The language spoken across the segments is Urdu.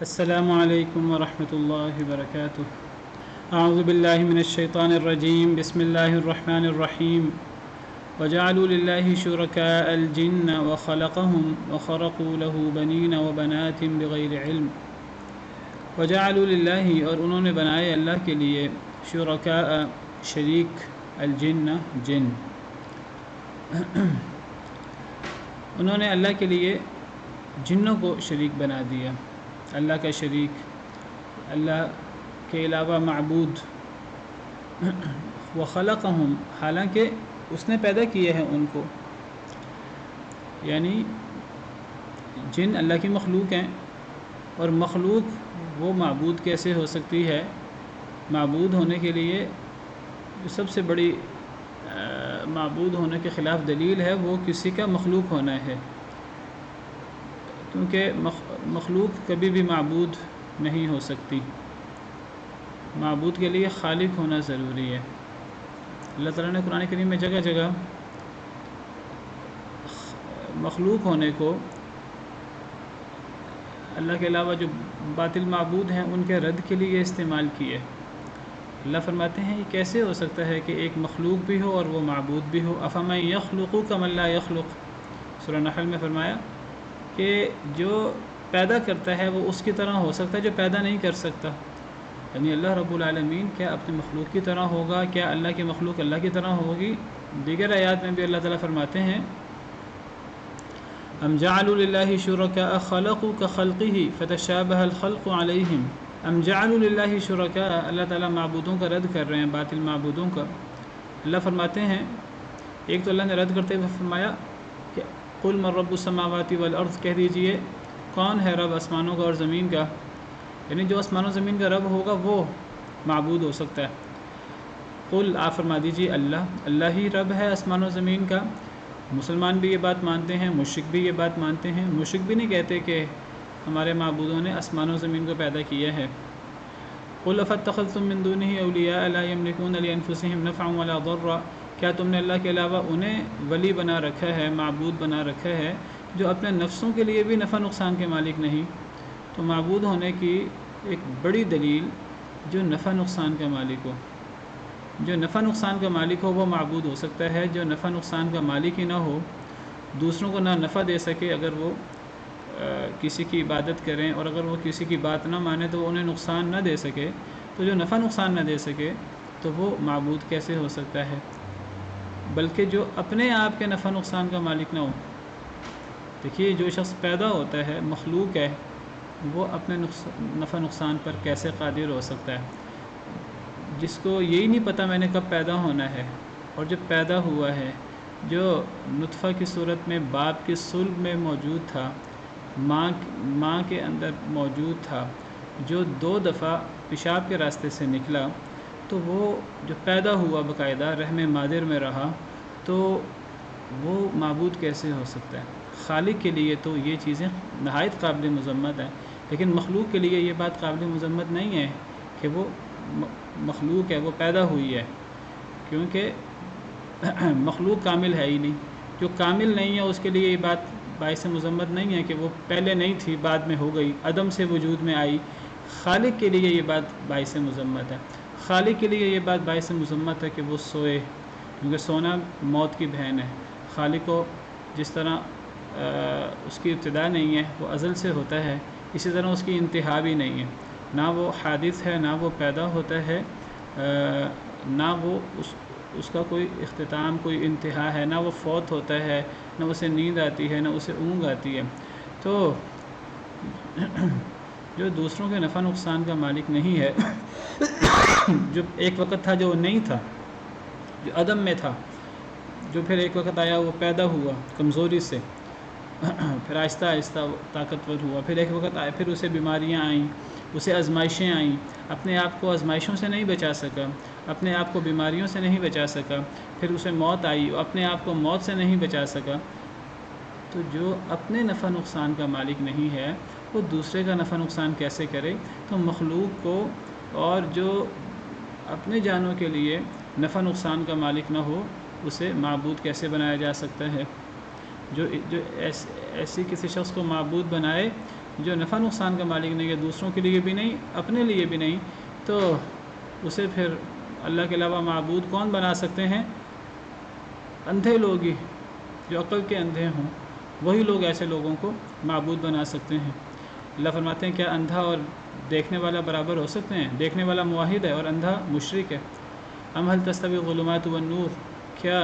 السلام علیکم ورحمۃ اللہ وبرکاتہ۔ اعوذ باللہ من الشیطان الرجیم، بسم اللہ الرحمن الرحیم۔ وجعلوا للہ شرکاء الجن وخلقهم وخرقوا له بنین وبنات بغیر علم۔ وجعلوا للہ، اور انہوں نے بنائے اللہ کے لیے، شرکاء شریک، الجن جن، انہوں نے اللہ کے لیے جنوں کو شریک بنا دیا، اللہ کا شریک، اللہ کے علاوہ معبود۔ وخلقهم، حالانکہ اس نے پیدا کیے ہیں ان کو، یعنی جن اللہ کی مخلوق ہیں، اور مخلوق وہ معبود کیسے ہو سکتی ہے؟ معبود ہونے کے لیے جو سب سے بڑی معبود ہونے کے خلاف دلیل ہے وہ کسی کا مخلوق ہونا ہے، کیونکہ مخلوق کبھی بھی معبود نہیں ہو سکتی۔ معبود کے لیے خالق ہونا ضروری ہے۔ اللہ تعالیٰ نے قرآن کریم میں جگہ جگہ مخلوق ہونے کو، اللہ کے علاوہ جو باطل معبود ہیں ان کے رد کے لیے استعمال کیے۔ اللہ فرماتے ہیں یہ کیسے ہو سکتا ہے کہ ایک مخلوق بھی ہو اور وہ معبود بھی ہو؟ افمن یخلق کمن لا یخلق، سورہ نحل میں فرمایا کہ جو پیدا کرتا ہے وہ اس کی طرح ہو سکتا ہے جو پیدا نہیں کر سکتا، یعنی اللہ رب العالمین کیا اپنی مخلوق کی طرح ہوگا؟ کیا اللہ کی مخلوق اللہ کی طرح ہوگی؟ دیگر آیات میں بھی اللہ تعالیٰ فرماتے ہیں ام جعلوا للہ شرکاء خلقوا کخلقہ فتشابہ الخلق علیہم۔ ام جعلوا للہ شرکاء، اللہ تعالیٰ معبودوں کا رد کر رہے ہیں، باطل معبودوں کا۔ اللہ فرماتے ہیں، ایک تو اللہ نے رد کرتے ہوئے فرمایا کہ قل من رب السماوات والارض، کہہ دیجئے کون ہے رب آسمانوں کا اور زمین کا، یعنی جو آسمان و زمین کا رب ہوگا وہ معبود ہو سکتا ہے۔ قل، آپ فرما دیجئے اللہ ہی رب ہے آسمان و زمین کا۔ مسلمان بھی یہ بات مانتے ہیں، مشرک بھی یہ بات مانتے ہیں۔ مشرک بھی نہیں کہتے کہ ہمارے معبودوں نے آسمان و زمین کو پیدا کیا ہے۔ قل افاتخذتم من دونہ اولیاء لا یملکون لانفسہم نفعا ولا ضرا، کیا تم نے اللہ کے علاوہ انہیں ولی بنا رکھا ہے، معبود بنا رکھا ہے جو اپنے نفسوں کے لیے بھی نفع نقصان کے مالک نہیں؟ تو معبود ہونے کی ایک بڑی دلیل جو نفع نقصان کا مالک ہو، جو نفع نقصان کا مالک ہو وہ معبود ہو سکتا ہے۔ جو نفع نقصان کا مالک ہی نہ ہو، دوسروں کو نہ نفع دے سکے، اگر وہ کسی کی عبادت کریں اور اگر وہ کسی کی بات نہ مانے تو انہیں نقصان نہ دے سکے، تو جو نفع نقصان نہ دے سکے تو وہ معبود کیسے ہو سکتا ہے؟ بلکہ جو اپنے آپ کے نفع نقصان کا مالک نہ ہو۔ دیکھیے، جو شخص پیدا ہوتا ہے، مخلوق ہے، وہ اپنے نفع نقصان پر کیسے قادر ہو سکتا ہے؟ جس کو یہی نہیں پتہ میں نے کب پیدا ہونا ہے، اور جو پیدا ہوا ہے، جو نطفہ کی صورت میں باپ کی صلب میں موجود تھا، ماں کے اندر موجود تھا، جو 2 دفعہ پیشاب کے راستے سے نکلا، تو وہ جو پیدا ہوا باقاعدہ رحم مادر میں رہا، تو وہ معبود کیسے ہو سکتا ہے؟ خالق کے لیے تو یہ چیزیں نہایت قابل مذمت ہیں، لیکن مخلوق کے لیے یہ بات قابل مذمت نہیں ہے کہ وہ مخلوق ہے، وہ پیدا ہوئی ہے، کیونکہ مخلوق کامل ہے ہی نہیں۔ جو کامل نہیں ہے اس کے لیے یہ بات باعث مذمت نہیں ہے کہ وہ پہلے نہیں تھی بعد میں ہو گئی، عدم سے وجود میں آئی۔ خالق کے لیے یہ بات باعث مذمت ہے۔ خالق کے لیے یہ بات باعث مذمت ہے کہ وہ سوئے، کیونکہ سونا موت کی بہن ہے۔ خالق کو جس طرح اس کی ابتدا نہیں ہے، وہ ازل سے ہوتا ہے، اسی طرح اس کی انتہا بھی نہیں ہے۔ نہ وہ حادث ہے، نہ وہ پیدا ہوتا ہے، نہ وہ اس کا کوئی اختتام، کوئی انتہا ہے، نہ وہ فوت ہوتا ہے، نہ اسے نیند آتی ہے، نہ اسے اونگ آتی ہے۔ تو جو دوسروں کے نفع نقصان کا مالک نہیں ہے، جو ایک وقت تھا جو نہیں تھا، جو عدم میں تھا، جو پھر ایک وقت آیا وہ پیدا ہوا کمزوری سے، پھر آہستہ آہستہ طاقتور ہوا، پھر ایک وقت آیا، پھر اسے بیماریاں آئیں، اسے آزمائشیں آئیں، اپنے آپ کو آزمائشوں سے نہیں بچا سکا، اپنے آپ کو بیماریوں سے نہیں بچا سکا، پھر اسے موت آئی، اپنے آپ کو موت سے نہیں بچا سکا۔ تو جو اپنے نفع نقصان کا مالک نہیں ہے وہ دوسرے کا نفع نقصان کیسے کرے؟ تو مخلوق کو، اور جو اپنے جانوں کے لیے نفع نقصان کا مالک نہ ہو، اسے معبود کیسے بنایا جا سکتا ہے؟ جو ایسی کسی شخص کو معبود بنائے جو نفع نقصان کا مالک نہیں ہے، دوسروں کے لیے بھی نہیں، اپنے لیے بھی نہیں، تو اسے پھر اللہ کے علاوہ معبود کون بنا سکتے ہیں؟ اندھے لوگ ہی، جو عقل کے اندھے ہوں، وہی لوگ ایسے لوگوں کو معبود بنا سکتے ہیں۔ اللہ فرماتے ہیں کیا اندھا اور دیکھنے والا برابر ہو سکتے ہیں؟ دیکھنے والا موحد ہے اور اندھا مشرک ہے۔ ام هل تستوی الظلمات والنور، کیا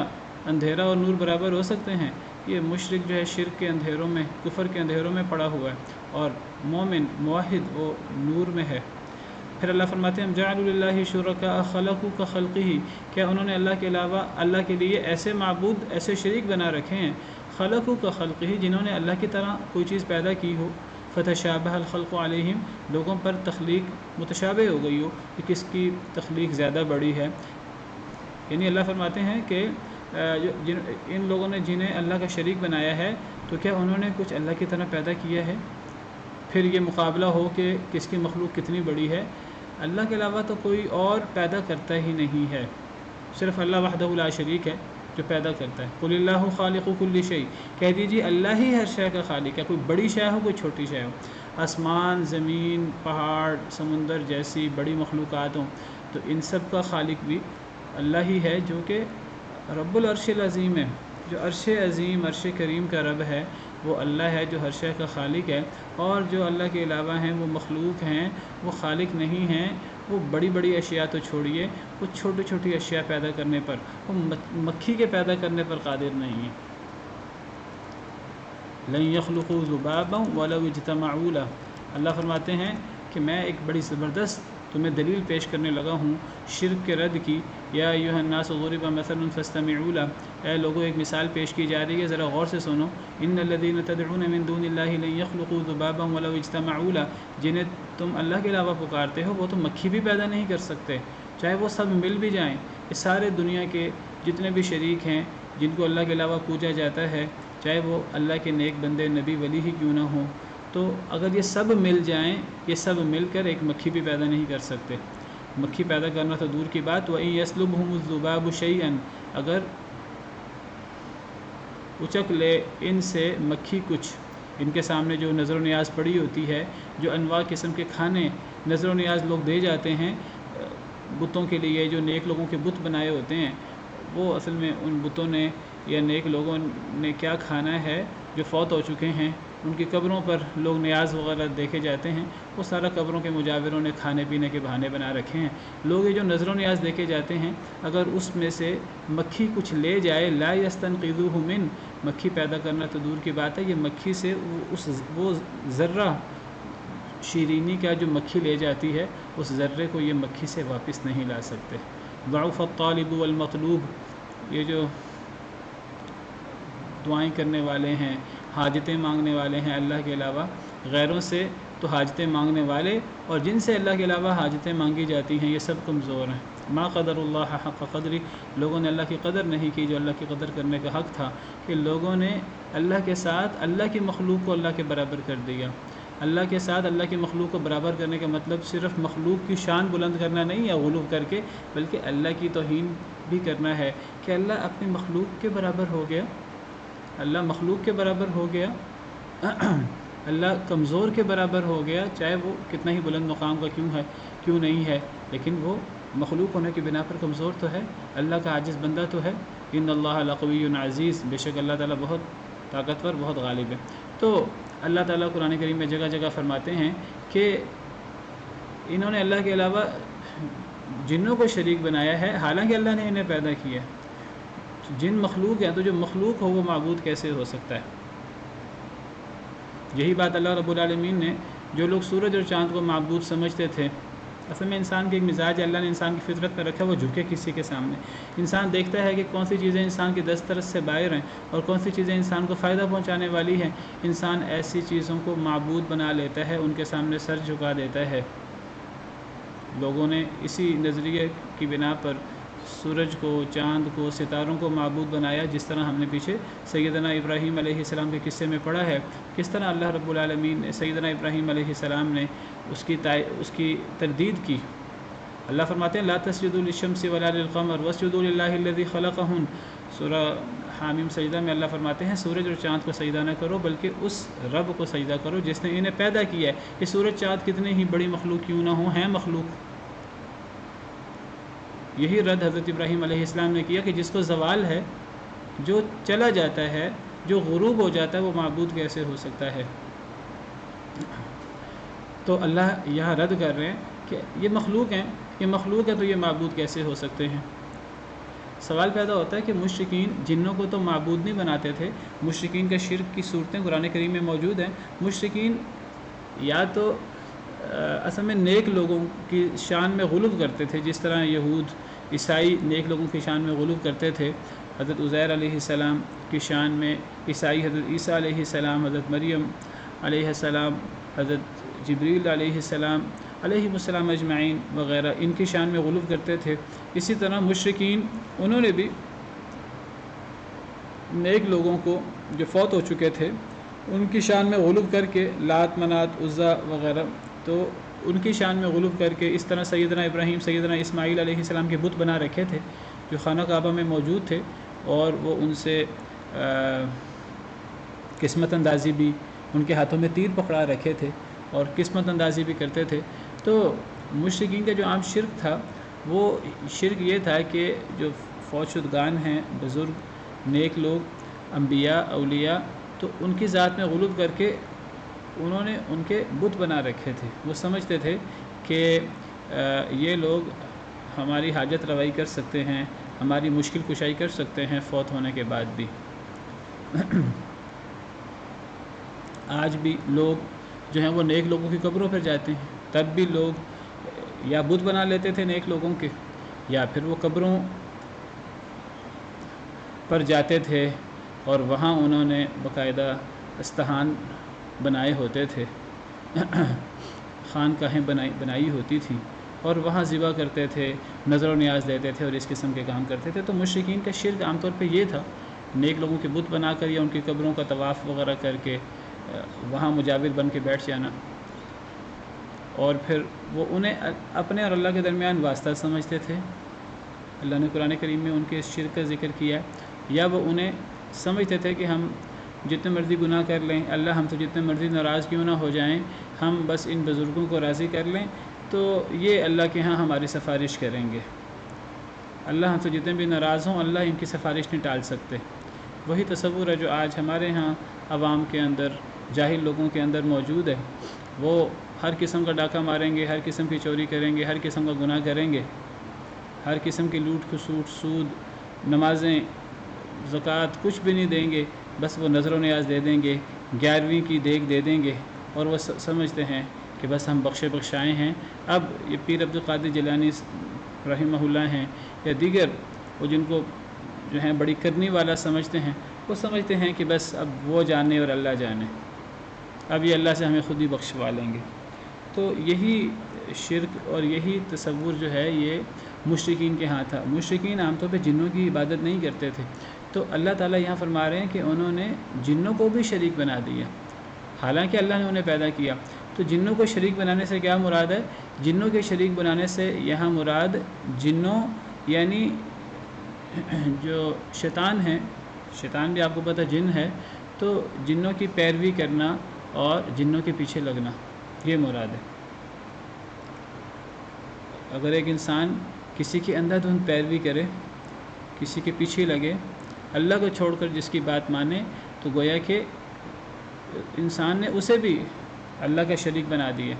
اندھیرا اور نور برابر ہو سکتے ہیں؟ یہ مشرک جو ہے شرک کے اندھیروں میں، کفر کے اندھیروں میں پڑا ہوا ہے، اور مومن موحد وہ نور میں ہے۔ پھر اللہ فرماتے ہیں جعلوا للہ شرکاء خلقوا کخلقہ، کیا انہوں نے اللہ کے علاوہ اللہ کے لیے ایسے معبود، ایسے شریک بنا رکھے ہیں، خلقوا کخلقہ، جنہوں نے اللہ کی طرح کوئی چیز پیدا کی ہو، فتشابہ الخلق علیہم، لوگوں پر تخلیق متشابہ ہو گئی ہو کہ کس کی تخلیق زیادہ بڑی ہے۔ یعنی اللہ فرماتے ہیں کہ ان لوگوں نے جنہیں اللہ کا شریک بنایا ہے، تو کیا انہوں نے کچھ اللہ کی طرح پیدا کیا ہے؟ پھر یہ مقابلہ ہو کہ کس کی مخلوق کتنی بڑی ہے۔ اللہ کے علاوہ تو کوئی اور پیدا کرتا ہی نہیں ہے، صرف اللہ وحدہ لا شریک ہے جو پیدا کرتا ہے۔ قل اللہ خالق کل شیء، کہہ دیجیے اللہ ہی ہر شے کا خالق ہے، کوئی بڑی شے ہو کوئی چھوٹی شے ہو، آسمان، زمین، پہاڑ، سمندر جیسی بڑی مخلوقات ہوں، تو ان سب کا خالق بھی اللہ ہی ہے، جو کہ رب العرش العظیم ہے، جو عرش عظیم، عرش کریم کا رب ہے، وہ اللہ ہے جو ہر شے کا خالق ہے۔ اور جو اللہ کے علاوہ ہیں وہ مخلوق ہیں، وہ خالق نہیں ہیں، وہ بڑی بڑی اشیاء تو چھوڑیے، وہ چھوٹی چھوٹی اشیاء پیدا کرنے پر، وہ مکھی کے پیدا کرنے پر قادر نہیں ہیں۔ لن يخلقوا ذبابا ولو اجتمعوا له، اللہ فرماتے ہیں کہ میں ایک بڑی زبردست تمہیں دلیل پیش کرنے لگا ہوں شرک کے رد کی۔ یا ایھا الناس ضرب مثل فاستمعوا له، اے لوگوں ایک مثال پیش کی جا رہی ہے، ذرا غور سے سنو۔ ان الذين تدعون من دون الله لن يخلقوا ذبابا ولو اجتمعوا له، جنہیں تم اللہ کے علاوہ پکارتے ہو وہ تو مکھی بھی پیدا نہیں کر سکتے، چاہے وہ سب مل بھی جائیں۔ اس سارے دنیا کے جتنے بھی شریک ہیں جن کو اللہ کے علاوہ پوجا جاتا ہے، چاہے وہ اللہ کے نیک بندے، نبی، ولی ہی کیوں نہ ہوں، تو اگر یہ سب مل جائیں، یہ سب مل کر ایک مکھی بھی پیدا نہیں کر سکتے۔ مکھی پیدا کرنا تو دور کی بات، وَإِن يَسْلُبْهُمُ الذُّبَابُ شَيْئًا، اگر اچک لے ان سے مکھی کچھ، ان کے سامنے جو نظر و نیاز پڑی ہوتی ہے، جو انواع قسم کے کھانے نظر و نیاز لوگ دے جاتے ہیں بتوں کے لیے، جو نیک لوگوں کے بت بنائے ہوتے ہیں، وہ اصل میں ان بتوں نے یا نیک لوگوں نے کیا کھانا ہے جو فوت ہو چکے ہیں، ان کی قبروں پر لوگ نیاز وغیرہ دیکھے جاتے ہیں، وہ سارا قبروں کے مجاوروں نے کھانے پینے کے بہانے بنا رکھے ہیں۔ لوگ یہ جو نظر و نیاز دیکھے جاتے ہیں، اگر اس میں سے مکھی کچھ لے جائے، لا یستنقذوہ من، مکھی پیدا کرنا تو دور کی بات ہے، یہ مکھی سے وہ ذرہ شیرینی کا جو مکھی لے جاتی ہے، اس ذرے کو یہ مکھی سے واپس نہیں لا سکتے۔ ضعف الطالب والمطلوب، یہ جو دعائیں کرنے والے ہیں، حاجتیں مانگنے والے ہیں اللہ کے علاوہ، غیروں سے تو حاجتیں مانگنے والے اور جن سے اللہ کے علاوہ حاجتیں مانگی جاتی ہیں، یہ سب کمزور ہیں۔ ما قدر اللہ حق قدری، لوگوں نے اللہ کی قدر نہیں کی جو اللہ کی قدر کرنے کا حق تھا، کہ لوگوں نے اللہ کے ساتھ اللہ کی مخلوق کو اللہ کے برابر کر دیا۔ اللہ کے ساتھ اللہ کی مخلوق کو برابر کرنے کا مطلب صرف مخلوق کی شان بلند کرنا نہیں ہے غلو کر کے، بلکہ اللہ کی توہین بھی کرنا ہے کہ اللہ اپنی مخلوق کے برابر ہو گیا، اللہ مخلوق کے برابر ہو گیا، اللہ کمزور کے برابر ہو گیا، چاہے وہ کتنا ہی بلند مقام کا کیوں نہیں ہے، لیکن وہ مخلوق ہونے کی بنا پر کمزور تو ہے، اللہ کا عاجز بندہ تو ہے۔ ان اللہ لقوی عزیز، بے شک اللہ تعالیٰ بہت طاقتور، بہت غالب ہے۔ تو اللہ تعالیٰ قرآن کریم میں جگہ جگہ فرماتے ہیں کہ انہوں نے اللہ کے علاوہ جنوں کو شریک بنایا ہے، حالانکہ اللہ نے انہیں پیدا کیا ہے۔ جن مخلوق ہیں، تو جو مخلوق ہو وہ معبود کیسے ہو سکتا ہے؟ یہی بات اللہ رب العالمین نے، جو لوگ سورج اور چاند کو معبود سمجھتے تھے، اصل میں انسان کے ایک مزاج ہے، اللہ نے انسان کی فطرت پر رکھا، وہ جھکے کسی کے سامنے۔ انسان دیکھتا ہے کہ کون سی چیزیں انسان کی دسترس سے باہر ہیں اور کون سی چیزیں انسان کو فائدہ پہنچانے والی ہیں، انسان ایسی چیزوں کو معبود بنا لیتا ہے، ان کے سامنے سر جھکا دیتا ہے۔ لوگوں نے اسی نظریے کی بنا پر سورج کو، چاند کو، ستاروں کو معبود بنایا، جس طرح ہم نے پیچھے سیدنا ابراہیم علیہ السلام کے قصے میں پڑھا ہے، کس طرح اللہ رب العالمین نے سیدنا ابراہیم علیہ السلام نے اس کی تردید کی۔ اللہ فرماتے ہیں لا تسجدوا للشمس ولا للقمر واسجدوا للہ الذی خلقہن، سورہ حامیم سجدہ میں اللہ فرماتے ہیں سورج اور چاند کو سجدہ نہ کرو بلکہ اس رب کو سجدہ کرو جس نے انہیں پیدا کیا ہے. یہ سورج چاند کتنے ہی بڑی مخلوق کیوں نہ ہوں ہیں مخلوق. یہی رد حضرت ابراہیم علیہ السلام نے کیا کہ جس کو زوال ہے، جو چلا جاتا ہے، جو غروب ہو جاتا ہے، وہ معبود کیسے ہو سکتا ہے. تو اللہ یہاں رد کر رہے ہیں کہ یہ مخلوق ہیں، یہ مخلوق ہے تو یہ معبود کیسے ہو سکتے ہیں. سوال پیدا ہوتا ہے کہ مشرکین جنوں کو تو معبود نہیں بناتے تھے. مشرکین کا شرک کی صورتیں قرآن کریم میں موجود ہیں. مشرکین یا تو اصل میں نیک لوگوں کی شان میں غلو کرتے تھے، جس طرح یہود عیسائی نیک لوگوں کی شان میں غلو کرتے تھے. حضرت عزیر علیہ السلام کی شان میں عیسائی حضرت عیسیٰ علیہ السلام، حضرت مریم علیہ السلام، حضرت جبریل علیہ السلام علیہ السلام اجمعین وغیرہ ان کی شان میں غلو کرتے تھے. اسی طرح مشرکین انہوں نے بھی نیک لوگوں کو جو فوت ہو چکے تھے ان کی شان میں غلو کر کے لات منات عزا وغیرہ تو ان کی شان میں غلو کر کے اس طرح سیدنا ابراہیم سیدنا اسماعیل علیہ السلام کے بت بنا رکھے تھے جو خانہ کعبہ میں موجود تھے، اور وہ ان سے قسمت اندازی بھی، ان کے ہاتھوں میں تیر پکڑا رکھے تھے اور قسمت اندازی بھی کرتے تھے. تو مشرکین کا جو عام شرک تھا وہ شرک یہ تھا کہ جو فوت شدگان ہیں، بزرگ نیک لوگ انبیاء اولیاء، تو ان کی ذات میں غلو کر کے انہوں نے ان کے بت بنا رکھے تھے. وہ سمجھتے تھے کہ یہ لوگ ہماری حاجت روائی کر سکتے ہیں، ہماری مشکل کشائی کر سکتے ہیں فوت ہونے کے بعد بھی. آج بھی لوگ جو ہیں وہ نیک لوگوں کی قبروں پر جاتے ہیں، تب بھی لوگ یا بت بنا لیتے تھے نیک لوگوں کے، یا پھر وہ قبروں پر جاتے تھے اور وہاں انہوں نے باقاعدہ استحان بنائے ہوتے تھے، خانقاہیں بنائی ہوتی تھیں اور وہاں ذبح کرتے تھے، نظر و نیاز دیتے تھے اور اس قسم کے کام کرتے تھے. تو مشرکین کا شرک عام طور پہ یہ تھا، نیک لوگوں کے بت بنا کر یا ان کی قبروں کا طواف وغیرہ کر کے وہاں مجاور بن کے بیٹھ جانا، اور پھر وہ انہیں اپنے اور اللہ کے درمیان واسطہ سمجھتے تھے. اللہ نے قرآن کریم میں ان کے اس شرک کا ذکر کیا. یا وہ انہیں سمجھتے تھے کہ ہم جتنے مرضی گناہ کر لیں، اللہ ہم سے جتنے مرضی ناراض کیوں نہ ہو جائیں، ہم بس ان بزرگوں کو راضی کر لیں تو یہ اللہ کے ہاں ہماری سفارش کریں گے. اللہ ہم سے جتنے بھی ناراض ہوں، اللہ ان کی سفارش نہیں ٹال سکتے. وہی تصور ہے جو آج ہمارے ہاں عوام کے اندر، جاہل لوگوں کے اندر موجود ہے. وہ ہر قسم کا ڈاکہ ماریں گے، ہر قسم کی چوری کریں گے، ہر قسم کا گناہ کریں گے، ہر قسم کی لوٹ کھسوٹ، سود، نمازیں، زکوٰۃ کچھ بھی نہیں دیں گے، بس وہ نظر و نیاز دے دیں گے، 11ویں کی دیگ دے دیں گے، اور وہ سمجھتے ہیں کہ بس ہم بخشے بخشائے ہیں. اب یہ پیر عبدالقادر جیلانی رحمہ اللہ ہیں یا دیگر وہ جن کو جو ہیں بڑی کرنی والا سمجھتے ہیں، وہ سمجھتے ہیں کہ بس اب وہ جانے اور اللہ جانے، اب یہ اللہ سے ہمیں خود ہی بخشوا لیں گے. تو یہی شرک اور یہی تصور جو ہے یہ مشرکین کے ہاں تھا. مشرکین عام طور پہ جنوں کی عبادت نہیں کرتے تھے. تو اللہ تعالیٰ یہاں فرما رہے ہیں کہ انہوں نے جنوں کو بھی شریک بنا دیا، حالانکہ اللہ نے انہیں پیدا کیا. تو جنوں کو شریک بنانے سے کیا مراد ہے؟ جنوں کے شریک بنانے سے یہاں مراد جنوں یعنی جو شیطان ہیں، شیطان بھی آپ کو پتہ جن ہے، تو جنوں کی پیروی کرنا اور جنوں کے پیچھے لگنا، یہ مراد ہے. اگر ایک انسان کسی کی اندھا دھند پیروی کرے، کسی کے پیچھے لگے، اللہ کو چھوڑ کر جس کی بات مانے، تو گویا کہ انسان نے اسے بھی اللہ کا شریک بنا دیا.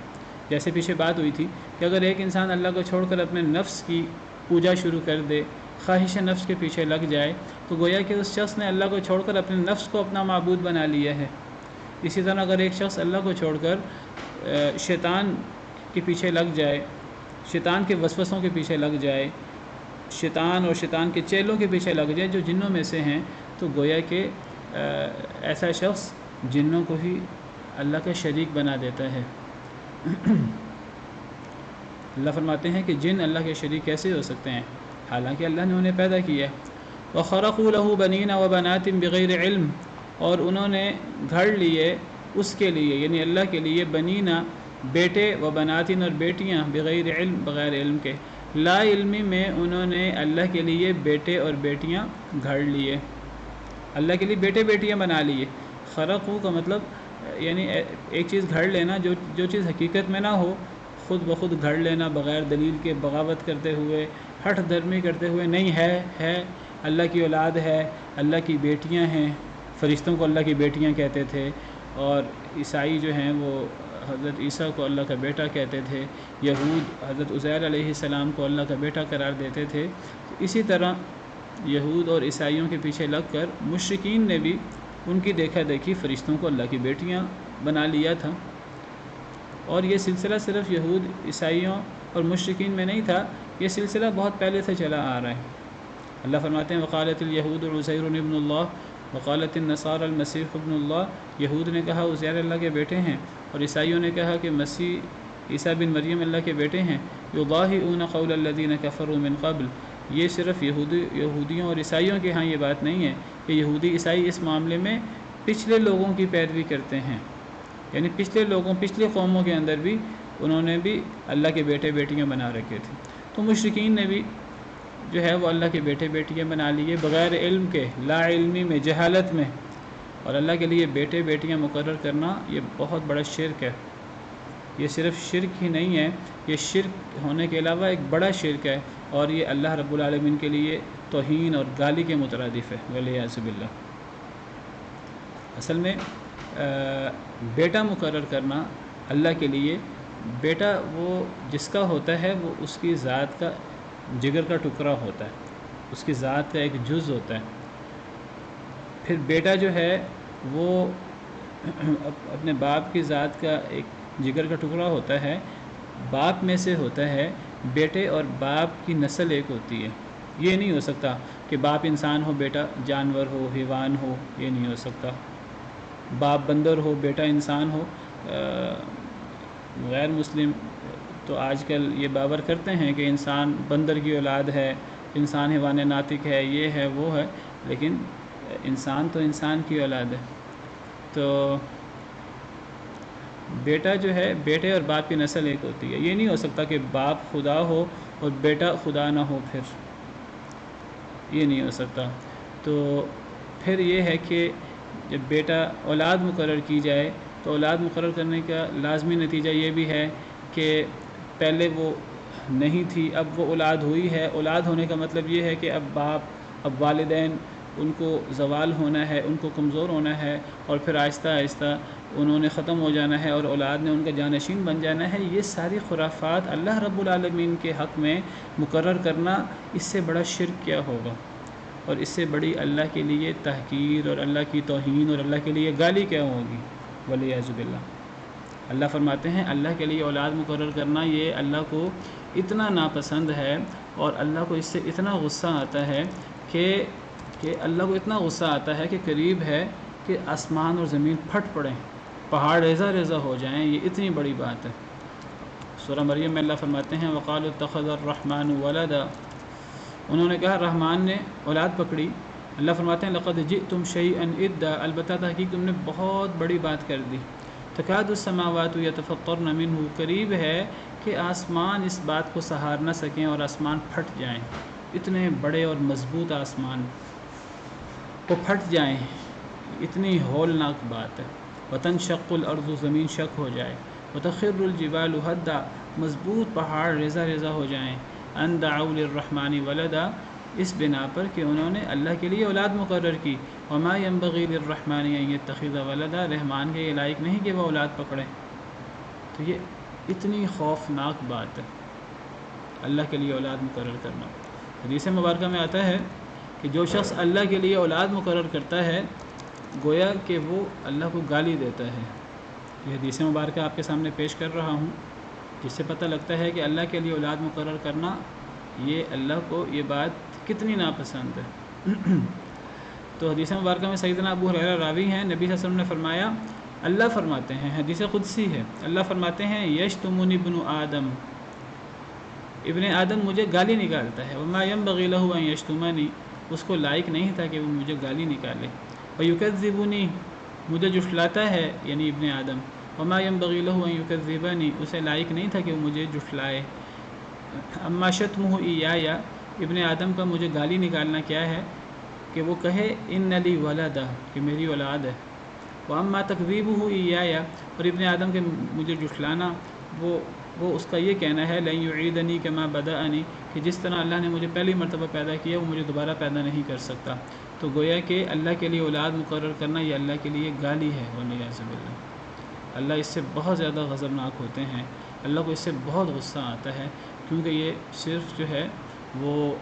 جیسے پیچھے بات ہوئی تھی کہ اگر ایک انسان اللہ کو چھوڑ کر اپنے نفس کی پوجا شروع کر دے، خواہش نفس کے پیچھے لگ جائے، تو گویا کہ اس شخص نے اللہ کو چھوڑ کر اپنے نفس کو اپنا معبود بنا لیا ہے. اسی طرح اگر ایک شخص اللہ کو چھوڑ کر شیطان کے پیچھے لگ جائے، شیطان کے وسوسوں کے پیچھے لگ جائے، شیطان اور شیطان کے چیلوں کے پیچھے لگ جائے جو جنوں میں سے ہیں، تو گویا کہ ایسا شخص جنوں کو ہی اللہ کا شریک بنا دیتا ہے. اللہ فرماتے ہیں کہ جن اللہ کے شریک کیسے ہو سکتے ہیں حالانکہ اللہ نے انہیں پیدا کیا. وَخَرَقُوا لَهُ بَنِينَ وَبَنَاتٍ بِغَيْرِ عِلْمٍ، اور انہوں نے گھڑ لیے اس کے لیے یعنی اللہ کے لیے بنینا بیٹے و بناتن اور بیٹیاں بغیر علم بغیر علم کے. لا علمی میں انہوں نے اللہ کے لیے بیٹے اور بیٹیاں گھڑ لیے. اللہ کے لیے بیٹے بیٹیاں بنا لیے۔ خرقو کا مطلب یعنی ایک چیز گھڑ لینا جو چیز حقیقت میں نہ ہو، خود بخود گھڑ لینا بغیر دلیل کے، بغاوت کرتے ہوئے، ہٹ دھرمی کرتے ہوئے، نہیں ہے اللہ کی اولاد ہے، اللہ کی بیٹیاں ہیں۔ فرشتوں کو اللہ کی بیٹیاں کہتے تھے، اور عیسائی جو ہیں وہ حضرت عیسیٰ کو اللہ کا بیٹا کہتے تھے، یہود حضرت عزیر علیہ السلام کو اللہ کا بیٹا قرار دیتے تھے۔ اسی طرح یہود اور عیسائیوں کے پیچھے لگ کر مشرکین نے بھی ان کی دیکھا دیکھی فرشتوں کو اللہ کی بیٹیاں بنا لیا تھا۔ اور یہ سلسلہ صرف یہود، عیسائیوں اور مشرکین میں نہیں تھا، یہ سلسلہ بہت پہلے سے چلا آ رہا ہے۔ اللہ فرماتے ہیں وقالت الیہود عزیر ابن اللہ وقالت النصارى المسیح ابن اللہ، یہود نے کہا عزیر اللہ کے بیٹے ہیں، اور عیسائیوں نے کہا کہ مسیح عیسیٰ بن مریم اللہ کے بیٹے ہیں۔ یضاہئون قول الذین کفروا من قبل، یہ صرف یہودیوں اور عیسائیوں کے ہاں یہ بات نہیں ہے کہ یہودی عیسائی اس معاملے میں پچھلے لوگوں کی پیروی کرتے ہیں، یعنی پچھلی قوموں کے اندر بھی انہوں نے بھی اللہ کے بیٹے بیٹیاں بنا رکھے تھے۔ تو مشرکین نے بھی جو ہے وہ اللہ کے بیٹے بیٹیاں بنا لیے بغیر علم کے، لا علمی میں، جہالت میں۔ اور اللہ کے لیے بیٹے بیٹیاں مقرر کرنا یہ بہت بڑا شرک ہے۔ یہ صرف شرک ہی نہیں ہے، یہ شرک ہونے کے علاوہ ایک بڑا شرک ہے، اور یہ اللہ رب العالمین کے لیے توہین اور گالی کے مترادف ہے، والعیاذ باللہ۔ اصل میں بیٹا مقرر کرنا اللہ کے لیے، بیٹا وہ جس کا ہوتا ہے وہ اس کی ذات کا جگر کا ٹکڑا ہوتا ہے، اس کی ذات کا ایک جز ہوتا ہے۔ پھر بیٹا جو ہے وہ اپنے باپ کی ذات کا ایک جگر کا ٹکڑا ہوتا ہے، باپ میں سے ہوتا ہے۔ بیٹے اور باپ کی نسل ایک ہوتی ہے، یہ نہیں ہو سکتا کہ باپ انسان ہو بیٹا جانور ہو، حیوان ہو، یہ نہیں ہو سکتا۔ باپ بندر ہو بیٹا انسان ہو۔ غیر مسلم تو آج کل یہ باور کرتے ہیں کہ انسان بندر کی اولاد ہے، انسان حیوان ناطق ہے، یہ ہے وہ ہے، لیکن انسان تو انسان کی اولاد ہے۔ تو بیٹا جو ہے، بیٹے اور باپ کی نسل ایک ہوتی ہے، یہ نہیں ہو سکتا کہ باپ خدا ہو اور بیٹا خدا نہ ہو، پھر یہ نہیں ہو سکتا۔ تو پھر یہ ہے کہ جب بیٹا اولاد مقرر کی جائے تو اولاد مقرر کرنے کا لازمی نتیجہ یہ بھی ہے کہ پہلے وہ نہیں تھی، اب وہ اولاد ہوئی ہے۔ اولاد ہونے کا مطلب یہ ہے کہ اب باپ، اب والدین، ان کو زوال ہونا ہے، ان کو کمزور ہونا ہے، اور پھر آہستہ آہستہ انہوں نے ختم ہو جانا ہے اور اولاد نے ان کا جانشین بن جانا ہے۔ یہ ساری خرافات اللہ رب العالمین کے حق میں مقرر کرنا، اس سے بڑا شرک کیا ہوگا، اور اس سے بڑی اللہ کے لیے تحقیر اور اللہ کی توہین اور اللہ کے لیے گالی کیا ہوگی، والعیاذ باللہ۔ اللہ فرماتے ہیں اللہ کے لیے اولاد مقرر کرنا یہ اللہ کو اتنا ناپسند ہے، اور اللہ کو اس سے اتنا غصہ آتا ہے کہ اللہ کو اتنا غصہ آتا ہے کہ قریب ہے کہ آسمان اور زمین پھٹ پڑیں، پہاڑ ریزہ ریزہ ہو جائیں، یہ اتنی بڑی بات ہے۔ سورہ مریم میں اللہ فرماتے ہیں وقالوا اتخذ الرحمن ولدا، انہوں نے کہا رحمان نے اولاد پکڑی۔ اللہ فرماتے ہیں لقد جئتم شیئا ادا، البتہ تحقیق تم نے بہت بڑی بات کر دی۔ تکاد السماوات یتفطرن منہ، قریب ہے کہ آسمان اس بات کو سہار نہ سکیں اور آسمان پھٹ جائیں، اتنے بڑے اور مضبوط آسمان وہ پھٹ جائیں، اتنی ہولناک بات ہے۔ وتنشق الارض، زمین شق ہو جائے، وتخر الجبال ہدا، مضبوط پہاڑ ریزہ ریزہ ہو جائیں، ان دعوا للرحمن ولدا، اس بنا پر کہ انہوں نے اللہ کے لیے اولاد مقرر کی۔ وما ينبغي للرحمن ان يتخذ ولدا، رحمان کے یہ لائق نہیں کہ وہ اولاد پکڑے۔ تو یہ اتنی خوفناک بات ہے اللہ کے لیے اولاد مقرر کرنا۔ حدیث مبارکہ میں آتا ہے کہ جو شخص اللہ کے لیے اولاد مقرر کرتا ہے گویا کہ وہ اللہ کو گالی دیتا ہے۔ یہ حدیث مبارکہ آپ کے سامنے پیش کر رہا ہوں، جس سے پتہ لگتا ہے کہ اللہ کے لیے اولاد مقرر کرنا یہ اللہ کو یہ بات کتنی ناپسند ہے۔ تو حدیث مبارکہ میں سیدنا ابو ہریرہ راوی ہیں، نبی صلی اللہ علیہ وسلم نے فرمایا، اللہ فرماتے ہیں، حدیث قدسی ہے، اللہ فرماتے ہیں یشتمنی ابن آدم، ابن آدم مجھے گالی نکالتا ہے، وما ينبغي له ان یشتمنی، اس کو لائق نہیں تھا کہ وہ مجھے گالی نکالے، ویکذبنی، مجھے جھٹلاتا ہے یعنی ابن آدم، وما ينبغي له ان یکذبنی، اسے لائق نہیں تھا کہ وہ مجھے جھٹلائے۔ اما شتمہ ایایا، ابن آدم کا مجھے گالی نکالنا کیا ہے کہ وہ کہے ان لی ولدا، کہ میری اولاد ہے، واما تکذیبہ ایایا، اور ابن آدم کے مجھے جھٹلانا، وہ اس کا یہ کہنا ہے لن یعیدنی کما بدأنی، کہ جس طرح اللہ نے مجھے پہلی مرتبہ پیدا کیا وہ مجھے دوبارہ پیدا نہیں کر سکتا۔ تو گویا کہ اللہ کے لیے اولاد مقرر کرنا یہ اللہ کے لیے گالی ہے، والعیاذ باللہ۔ اللہ اس سے بہت زیادہ غضبناک ہوتے ہیں، اللہ کو اس سے بہت غصہ آتا ہے، کیونکہ یہ صرف جو ہے وہ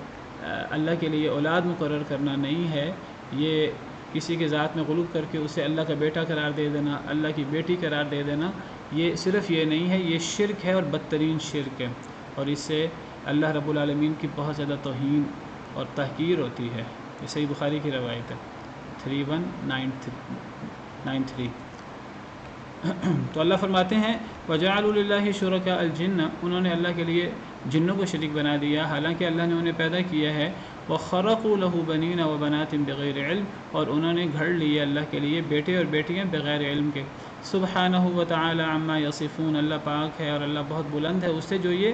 اللہ کے لیے اولاد مقرر کرنا نہیں ہے، یہ کسی کے ذات میں غلو کر کے اسے اللہ کا بیٹا قرار دے دینا، اللہ کی بیٹی قرار دے دینا، یہ صرف یہ نہیں ہے، یہ شرک ہے اور بدترین شرک ہے، اور اس سے اللہ رب العالمین کی بہت زیادہ توہین اور تحقیر ہوتی ہے۔ یہ صحیح بخاری کی روایت ہے 3193۔ تو اللہ فرماتے ہیں وَجَعَلُوا لِلَّهِ شُرَكَاءَ الْجِنَّ، انہوں نے اللہ کے لیے جنوں کو شریک بنا دیا، حالانکہ اللہ نے انہیں پیدا کیا ہے، وَخَرَقُوا لَهُ بَنِينَ وَبَنَاتٍ بِغَيْرِ عِلْمٍ، اور انہوں نے گھڑ لیے اللہ کے لیے بیٹے اور بیٹیاں بغیر علم کے۔ سبحانہ وتعالی عما یصفون، اللہ پاک ہے اور اللہ بہت بلند ہے اس سے جو یہ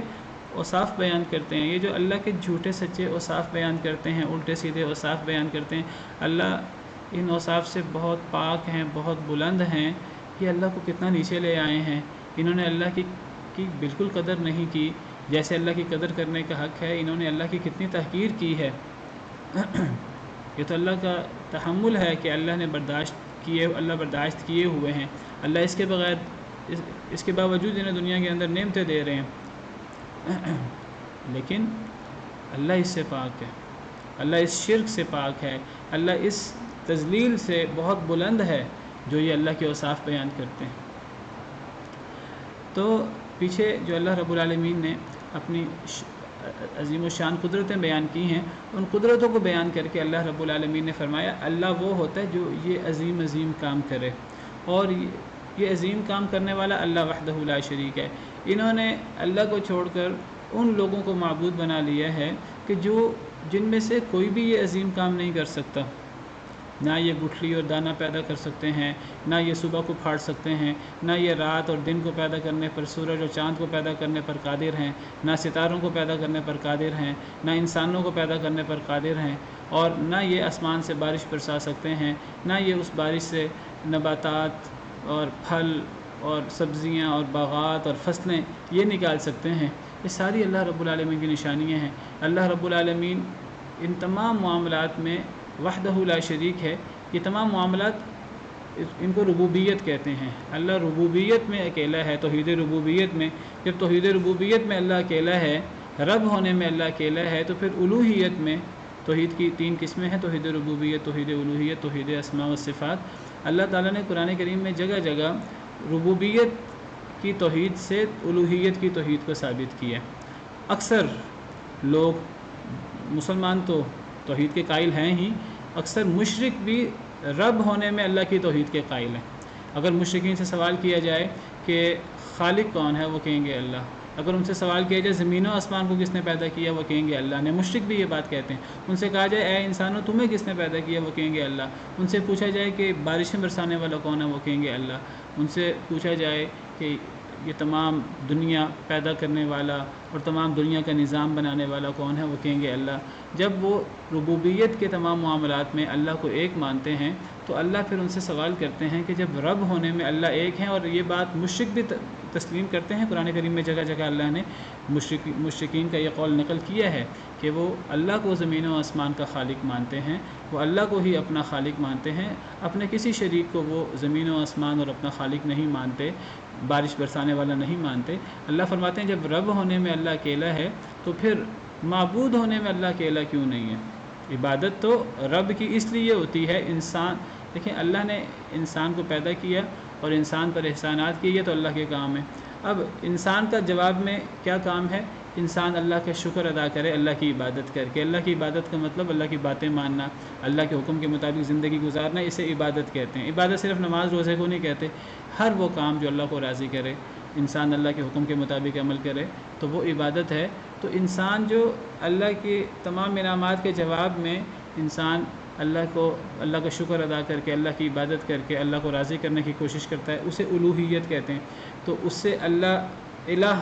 اوصاف بیان کرتے ہیں، یہ جو اللہ کے جھوٹے سچے اوصاف بیان کرتے ہیں، الٹے سیدھے اوصاف بیان کرتے ہیں، اللہ ان اوصاف سے بہت پاک ہیں، بہت بلند ہیں۔ یہ اللہ کو کتنا نیچے لے آئے ہیں، انہوں نے اللہ کی بالکل قدر نہیں کی، جیسے اللہ کی قدر کرنے کا حق ہے، انہوں نے اللہ کی کتنی تحقیر کی ہے۔ یہ تو اللہ کا تحمل ہے کہ اللہ نے اللہ برداشت کیے ہوئے ہیں، اللہ اس کے باوجود انہیں دنیا کے اندر نعمتیں دے رہے ہیں، لیکن اللہ اس سے پاک ہے، اللہ اس شرک سے پاک ہے، اللہ اس تذلیل سے بہت بلند ہے جو یہ اللہ کے اوصاف بیان کرتے ہیں۔ تو پیچھے جو اللہ رب العالمین نے اپنی عظیم الشان قدرتیں بیان کی ہیں، ان قدرتوں کو بیان کر کے اللہ رب العالمین نے فرمایا اللہ وہ ہوتا ہے جو یہ عظیم کام کرے، اور یہ عظیم کام کرنے والا اللہ وحدہ لا شریک ہے۔ انہوں نے اللہ کو چھوڑ کر ان لوگوں کو معبود بنا لیا ہے کہ جن میں سے کوئی بھی یہ عظیم کام نہیں کر سکتا، نہ یہ گٹھلی اور دانہ پیدا کر سکتے ہیں، نہ یہ صبح کو پھاڑ سکتے ہیں، نہ یہ رات اور دن کو پیدا کرنے پر، سورج اور چاند کو پیدا کرنے پر قادر ہیں، نہ ستاروں کو پیدا کرنے پر قادر ہیں، نہ انسانوں کو پیدا کرنے پر قادر ہیں، اور نہ یہ آسمان سے بارش برسا سکتے ہیں، نہ یہ اس بارش سے نباتات اور پھل اور سبزیاں اور باغات اور فصلیں یہ نکال سکتے ہیں۔ یہ ساری اللہ رب العالمین کی نشانیاں ہیں۔ اللہ رب العالمین ان تمام معاملات میں وحدہ لا شریک ہے، یہ تمام معاملات ان کو ربوبیت کہتے ہیں۔ اللہ ربوبیت میں اکیلا ہے، توحید ربوبیت میں، جب توحید ربوبیت میں اللہ اکیلا ہے، رب ہونے میں اللہ اکیلا ہے، تو پھر الوہیت میں توحید کی 3 قسمیں ہیں، توحید ربوبیت، توحید الوہیت، توحید اسماء و صفات۔ اللہ تعالیٰ نے قرآن کریم میں جگہ جگہ ربوبیت کی توحید سے الوہیت کی توحید کو ثابت کیا ہے۔ اکثر لوگ، مسلمان تو توحید کے قائل ہیں ہی، اکثر مشرک بھی رب ہونے میں اللہ کی توحید کے قائل ہیں۔ اگر مشرکین سے سوال کیا جائے کہ خالق کون ہے، وہ کہیں گے اللہ۔ اگر ان سے سوال کیا جائے زمین و آسمان کو کس نے پیدا کیا، وہ کہیں گے اللہ نے۔ مشرک بھی یہ بات کہتے ہیں۔ ان سے کہا جائے اے انسانوں تمہیں کس نے پیدا کیا، وہ کہیں گے اللہ۔ ان سے پوچھا جائے کہ بارشیں برسانے والا کون ہے، وہ کہیں گے اللہ۔ ان سے پوچھا جائے کہ یہ تمام دنیا پیدا کرنے والا اور تمام دنیا کا نظام بنانے والا کون ہے، وہ کہیں گے اللہ۔ جب وہ ربوبیت کے تمام معاملات میں اللہ کو ایک مانتے ہیں تو اللہ پھر ان سے سوال کرتے ہیں کہ جب رب ہونے میں اللہ ایک ہیں، اور یہ بات مشرک بھی تسلیم کرتے ہیں، قرآن کریم میں جگہ جگہ اللہ نے مشرکین کا یہ قول نقل کیا ہے کہ وہ اللہ کو زمین و آسمان کا خالق مانتے ہیں، وہ اللہ کو ہی اپنا خالق مانتے ہیں، اپنے کسی شریک کو وہ زمین و آسمان اور اپنا خالق نہیں مانتے، بارش برسانے والا نہیں مانتے۔ اللہ فرماتے ہیں جب رب ہونے میں اللہ اکیلا ہے تو پھر معبود ہونے میں اللہ اکیلا کیوں نہیں ہے؟ عبادت تو رب کی اس لیے ہوتی ہے، انسان دیکھیں اللہ نے انسان کو پیدا کیا اور انسان پر احسانات کیے، یہ تو اللہ کے کام ہے۔ اب انسان کا جواب میں کیا کام ہے؟ انسان اللہ کا شکر ادا کرے، اللہ کی عبادت کر کے۔ اللہ کی عبادت کا مطلب اللہ کی باتیں ماننا، اللہ کے حکم کے مطابق زندگی گزارنا، اسے عبادت کہتے ہیں۔ عبادت صرف نماز روزے کو نہیں کہتے، ہر وہ کام جو اللہ کو راضی کرے، انسان اللہ کے حکم کے مطابق عمل کرے تو وہ عبادت ہے۔ تو انسان جو اللہ کے تمام انعامات کے جواب میں انسان اللہ کا شکر ادا کر کے، اللہ کی عبادت کر کے اللہ کو راضی کرنے کی کوشش کرتا ہے، اسے الوہیت کہتے ہیں۔ تو اس سے اللہ الہ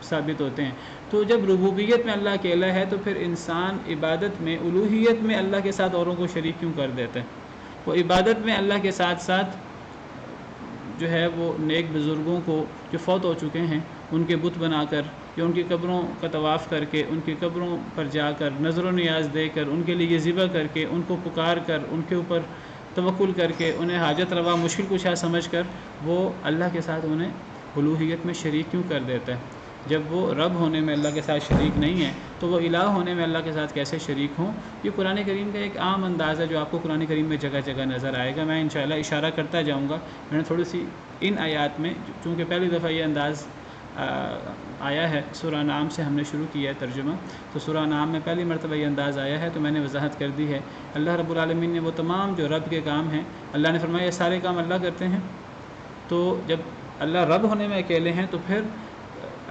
ثابت ہوتے ہیں۔ تو جب ربوبیت میں اللہ اکیلا ہے تو پھر انسان عبادت میں الوہیت میں اللہ کے ساتھ اوروں کو شریک کیوں کر دیتا ہے؟ وہ عبادت میں اللہ کے ساتھ ساتھ جو ہے وہ نیک بزرگوں کو جو فوت ہو چکے ہیں ان کے بت بنا کر یا ان کی قبروں کا طواف کر کے ان کی قبروں پر جا کر نظر و نیاز دے کر ان کے لیے ذبح کر کے ان کو پکار کر ان کے اوپر توکل کر کے انہیں حاجت روا مشکل کشا سمجھ کر وہ اللہ کے ساتھ انہیں الوہیت میں شریک کیوں کر دیتا ہے؟ جب وہ رب ہونے میں اللہ کے ساتھ شریک نہیں ہے تو وہ الہ ہونے میں اللہ کے ساتھ کیسے شریک ہوں؟ یہ قرآن کریم کا ایک عام انداز ہے جو آپ کو قرآن کریم میں جگہ جگہ نظر آئے گا۔ میں انشاءاللہ اشارہ کرتا جاؤں گا۔ میں نے تھوڑی سی ان آیات میں چونکہ پہلی دفعہ یہ انداز آیا ہے، سورہ انعام سے ہم نے شروع کیا ہے ترجمہ، تو سورہ انعام میں پہلی مرتبہ یہ انداز آیا ہے تو میں نے وضاحت کر دی ہے۔ اللہ رب العالمین نے وہ تمام جو رب کے کام ہیں، اللہ نے فرمایا یہ سارے کام اللہ کرتے ہیں۔ تو جب اللہ رب ہونے میں اکیلے ہیں تو پھر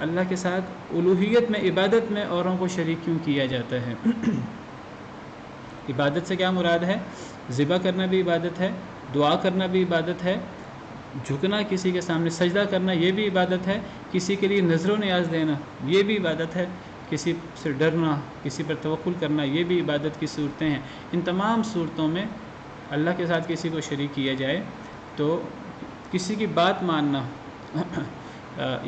اللہ کے ساتھ الوہیت میں عبادت میں اوروں کو شریک کیوں کیا جاتا ہے؟ عبادت سے کیا مراد ہے؟ ذبح کرنا بھی عبادت ہے، دعا کرنا بھی عبادت ہے، جھکنا کسی کے سامنے سجدہ کرنا یہ بھی عبادت ہے، کسی کے لیے نظر و نیاز دینا یہ بھی عبادت ہے، کسی سے ڈرنا کسی پر توکل کرنا یہ بھی عبادت کی صورتیں ہیں۔ ان تمام صورتوں میں اللہ کے ساتھ کسی کو شریک کیا جائے تو کسی کی بات ماننا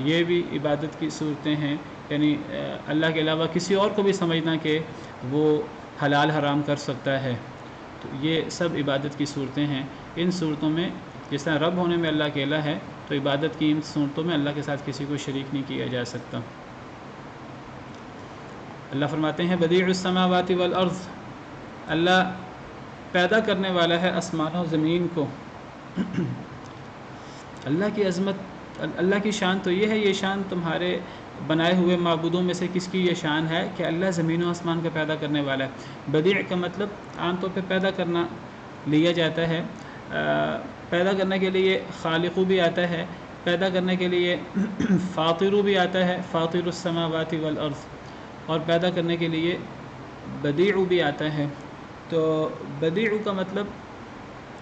یہ بھی عبادت کی صورتیں ہیں، یعنی اللہ کے علاوہ کسی اور کو بھی سمجھنا کہ وہ حلال حرام کر سکتا ہے، تو یہ سب عبادت کی صورتیں ہیں۔ ان صورتوں میں جس طرح رب ہونے میں اللہ اکیلا ہے تو عبادت کی ان صورتوں میں اللہ کے ساتھ کسی کو شریک نہیں کیا جا سکتا۔ اللہ فرماتے ہیں بدیع السماوات والارض، اللہ پیدا کرنے والا ہے آسمان و زمین کو۔ اللہ کی عظمت، اللہ کی شان تو یہ ہے، یہ شان تمہارے بنائے ہوئے معبودوں میں سے کس کی یہ شان ہے کہ اللہ زمین و آسمان کا پیدا کرنے والا ہے۔ بدیع کا مطلب عام طور پہ پیدا کرنا لیا جاتا ہے، پیدا کرنے کے لیے خالقو بھی آتا ہے، پیدا کرنے کے لیے فاطرو بھی آتا ہے، فاطر السماوات والارض، اور پیدا کرنے کے لیے بدیع بھی آتا ہے۔ تو بدیع کا مطلب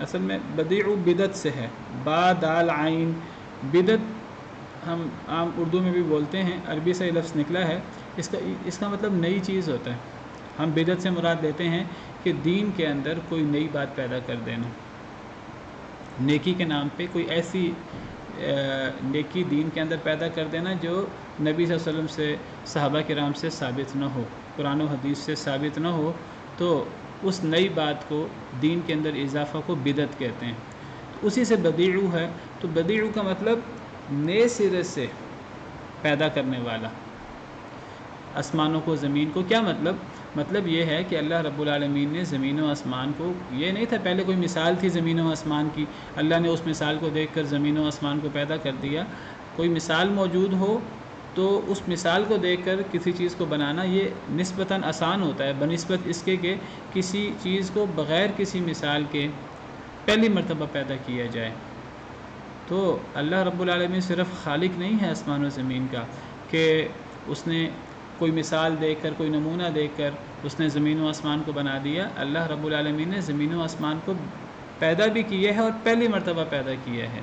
اصل میں بدیع بدت سے ہے، با دال عین، بدت ہم عام اردو میں بھی بولتے ہیں، عربی سے لفظ نکلا ہے، اس کا مطلب نئی چیز ہوتا ہے۔ ہم بدعت سے مراد لیتے ہیں کہ دین کے اندر کوئی نئی بات پیدا کر دینا، نیکی کے نام پہ کوئی ایسی نیکی دین کے اندر پیدا کر دینا جو نبی صلی اللہ علیہ وسلم سے، صحابہ کرام سے ثابت نہ ہو، قرآن و حدیث سے ثابت نہ ہو، تو اس نئی بات کو دین کے اندر اضافہ کو بدعت کہتے ہیں۔ اسی سے بدیع ہے۔ تو بدیع کا مطلب نئے سرے سے پیدا کرنے والا، آسمانوں کو زمین کو۔ کیا مطلب یہ ہے کہ اللہ رب العالمین نے زمین و آسمان کو، یہ نہیں تھا پہلے کوئی مثال تھی زمین و آسمان کی، اللہ نے اس مثال کو دیکھ کر زمین و آسمان کو پیدا کر دیا۔ کوئی مثال موجود ہو تو اس مثال کو دیکھ کر کسی چیز کو بنانا یہ نسبتاً آسان ہوتا ہے بنسبت اس کے کہ کسی چیز کو بغیر کسی مثال کے پہلی مرتبہ پیدا کیا جائے۔ تو اللہ رب العالمین صرف خالق نہیں ہے آسمان و زمین کا کہ اس نے کوئی مثال دیکھ کر، کوئی نمونہ دیکھ کر اس نے زمین و آسمان کو بنا دیا۔ اللہ رب العالمین نے زمین و آسمان کو پیدا بھی کیا ہے اور پہلی مرتبہ پیدا کیا ہے۔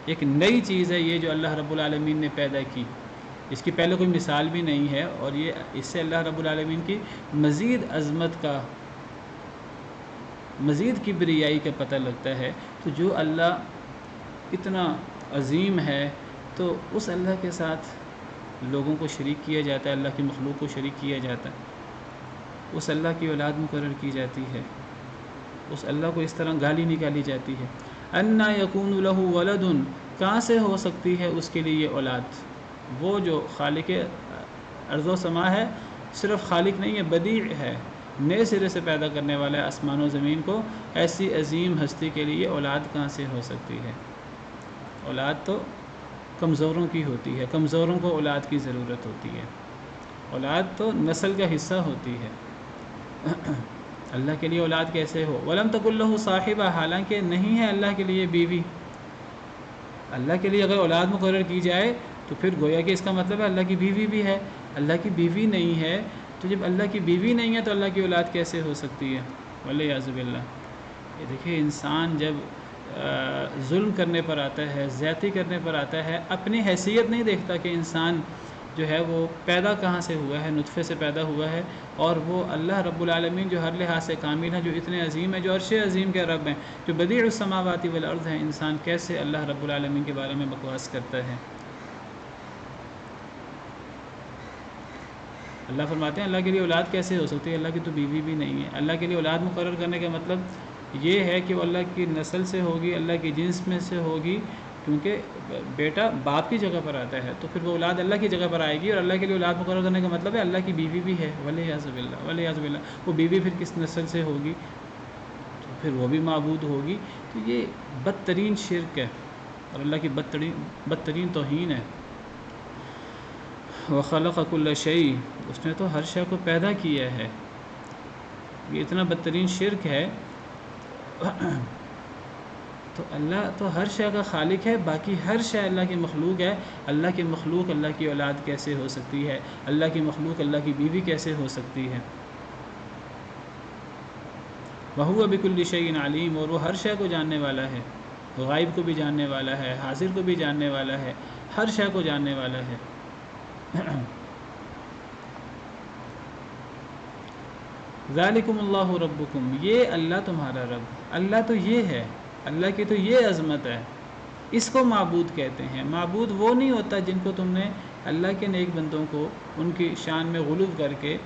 ایک نئی چیز ہے یہ جو اللہ رب العالمین نے پیدا کی، اس کی پہلے کوئی مثال بھی نہیں ہے، اور یہ اس سے اللہ رب العالمین کی مزید عظمت کا، مزید کبریائی کا پتہ لگتا ہے۔ تو جو اللہ اتنا عظیم ہے تو اس اللہ کے ساتھ لوگوں کو شریک کیا جاتا ہے، اللہ کی مخلوق کو شریک کیا جاتا ہے، اس اللہ کی اولاد مقرر کی جاتی ہے، اس اللہ کو اس طرح گالی نکالی جاتی ہے۔ انا یکون لہ ولد، کہاں سے ہو سکتی ہے اس کے لیے اولاد؟ وہ جو خالق ارض و سما ہے، صرف خالق نہیں ہے، بدیع ہے، نئے سرے سے پیدا کرنے والا ہے آسمان و زمین کو۔ ایسی عظیم ہستی کے لیے اولاد کہاں سے ہو سکتی ہے؟ اولاد تو کمزوروں کی ہوتی ہے، کمزوروں کو اولاد کی ضرورت ہوتی ہے، اولاد تو نسل کا حصہ ہوتی ہے۔ اللہ کے لیے اولاد کیسے ہو؟ وَلَمْ تَكُن لَهُ صَاحِبَةٌ، حالانکہ نہیں ہے اللہ کے لیے بیوی۔ اللہ کے لیے اگر اولاد مقرر کی جائے تو پھر گویا کہ اس کا مطلب ہے اللہ کی بیوی بھی ہے۔ اللہ کی بیوی نہیں ہے تو جب اللہ کی بیوی نہیں ہے تو اللہ کی اولاد کیسے ہو سکتی ہے؟ والعیاذ باللہ۔ یہ دیکھیے انسان جب ظلم کرنے پر آتا ہے، زیادتی کرنے پر آتا ہے، اپنی حیثیت نہیں دیکھتا کہ انسان جو ہے وہ پیدا کہاں سے ہوا ہے، نطفے سے پیدا ہوا ہے، اور وہ اللہ رب العالمین جو ہر لحاظ سے کامل ہے، جو اتنے عظیم ہے، جو عرش عظیم کے رب ہیں، جو بدیع السماوات والارض ہیں، انسان کیسے اللہ رب العالمین کے بارے میں بکواس کرتا ہے؟ اللہ فرماتے ہیں اللہ کے لیے اولاد کیسے ہو سکتی ہے، اللہ کی تو بیوی بھی نہیں ہے۔ اللہ کے لیے اولاد مقرر کرنے کا مطلب یہ ہے کہ وہ اللہ کی نسل سے ہوگی، اللہ کی جنس میں سے ہوگی، کیونکہ بیٹا باپ کی جگہ پر آتا ہے، تو پھر وہ اولاد اللہ کی جگہ پر آئے گی، اور اللہ کے لیے اولاد مقرر کرنے کا مطلب ہے اللہ کی بیوی بھی ہے، والعیاذ باللہ والعیاذ باللہ۔ وہ بیوی پھر کس نسل سے ہوگی، تو پھر وہ بھی معبود ہوگی۔ تو یہ بدترین شرک ہے اور اللہ کی بدترین توہین ہے۔ وَخَلَقَ كُلَّ شَيْءٍ، اس نے تو ہر شے کو پیدا کیا ہے۔ یہ اتنا بدترین شرک ہے۔ تو اللہ تو ہر شے کا خالق ہے، باقی ہر شے اللہ کی مخلوق ہے۔ اللہ کی مخلوق اللہ کی اولاد کیسے ہو سکتی ہے؟ اللہ کی مخلوق اللہ کی بیوی کیسے ہو سکتی ہے؟ وَهُوَ بِكُلِّ شَيْءٍ عَلِيمٌ، اور وہ ہر شے کو جاننے والا ہے، غائب کو بھی جاننے والا ہے، حاضر کو بھی جاننے والا ہے، ہر شے کو جاننے والا ہے۔ ذالکم اللہ ربکم، یہ اللہ تمہارا رب، اللہ تو یہ ہے، اللہ کی تو یہ عظمت ہے، اس کو معبود کہتے ہیں۔ معبود وہ نہیں ہوتا جن کو تم نے اللہ کے نیک بندوں کو ان کی شان میں غلو کر کے،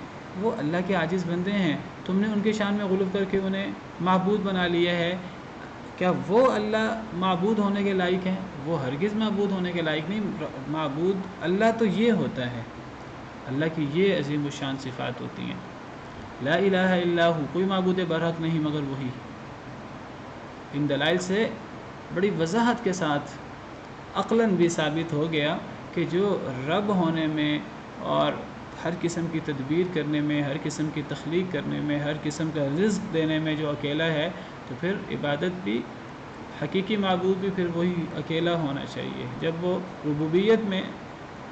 وہ اللہ کے عاجز بندے ہیں، تم نے ان کی شان میں غلو کر کے انہیں معبود بنا لیا ہے۔ کیا وہ اللہ معبود ہونے کے لائق ہیں؟ وہ ہرگز معبود ہونے کے لائق نہیں۔ معبود اللہ تو یہ ہوتا ہے، اللہ کی یہ عظیم الشان صفات ہوتی ہیں۔ لا الہ الا ہو، کوئی معبود برحق نہیں مگر وہی۔ ان دلائل سے بڑی وضاحت کے ساتھ عقلاً بھی ثابت ہو گیا کہ جو رب ہونے میں اور ہر قسم کی تدبیر کرنے میں، ہر قسم کی تخلیق کرنے میں، ہر قسم کا رزق دینے میں جو اکیلا ہے، تو پھر عبادت بھی، حقیقی معبود بھی پھر وہی اکیلا ہونا چاہیے۔ جب وہ ربوبیت میں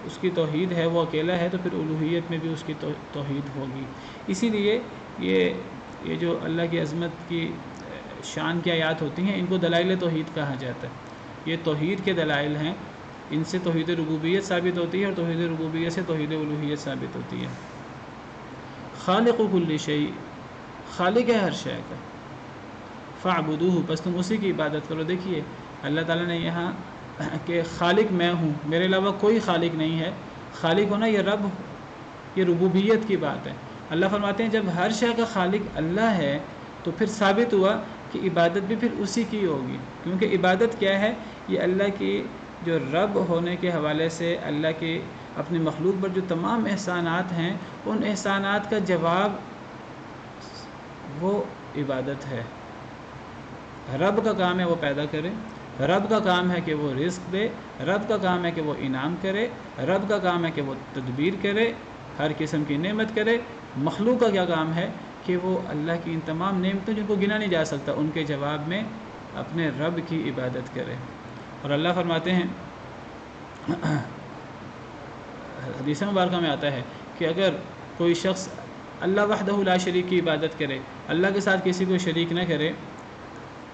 اس کی توحید ہے، وہ اکیلا ہے، تو پھر الوہیت میں بھی اس کی توحید ہوگی۔ اسی لیے یہ جو اللہ کی عظمت کی شان کی آیات ہوتی ہیں، ان کو دلائل توحید کہا جاتا ہے۔ یہ توحید کے دلائل ہیں، ان سے توحید ربوبیت ثابت ہوتی ہے، اور توحید ربوبیت سے توحید الوہیت ثابت ہوتی ہے۔ خالق کل شیء، خالق ہے ہر شے کا، فاعبدوہ، بس تم اسی کی عبادت کرو۔ دیکھیے اللہ تعالیٰ نے یہاں کہ خالق میں ہوں، میرے علاوہ کوئی خالق نہیں ہے، خالق ہونا یہ رب، یہ ربوبیت کی بات ہے۔ اللہ فرماتے ہیں جب ہر شے کا خالق اللہ ہے تو پھر ثابت ہوا کہ عبادت بھی پھر اسی کی ہوگی، کیونکہ عبادت کیا ہے؟ یہ اللہ کی جو رب ہونے کے حوالے سے اللہ کے اپنی مخلوق پر جو تمام احسانات ہیں، ان احسانات کا جواب وہ عبادت ہے۔ رب کا کام ہے وہ پیدا کرے، رب کا کام ہے کہ وہ رزق دے، رب کا کام ہے کہ وہ انعام کرے، رب کا کام ہے کہ وہ تدبیر کرے، ہر قسم کی نعمت کرے۔ مخلوق کا کیا کام ہے کہ وہ اللہ کی ان تمام نعمتوں جن کو گنا نہیں جا سکتا، ان کے جواب میں اپنے رب کی عبادت کرے۔ اور اللہ فرماتے ہیں، حدیث مبارکہ میں آتا ہے کہ اگر کوئی شخص اللہ وحدہ لا شریک کی عبادت کرے، اللہ کے ساتھ کسی کو شریک نہ کرے،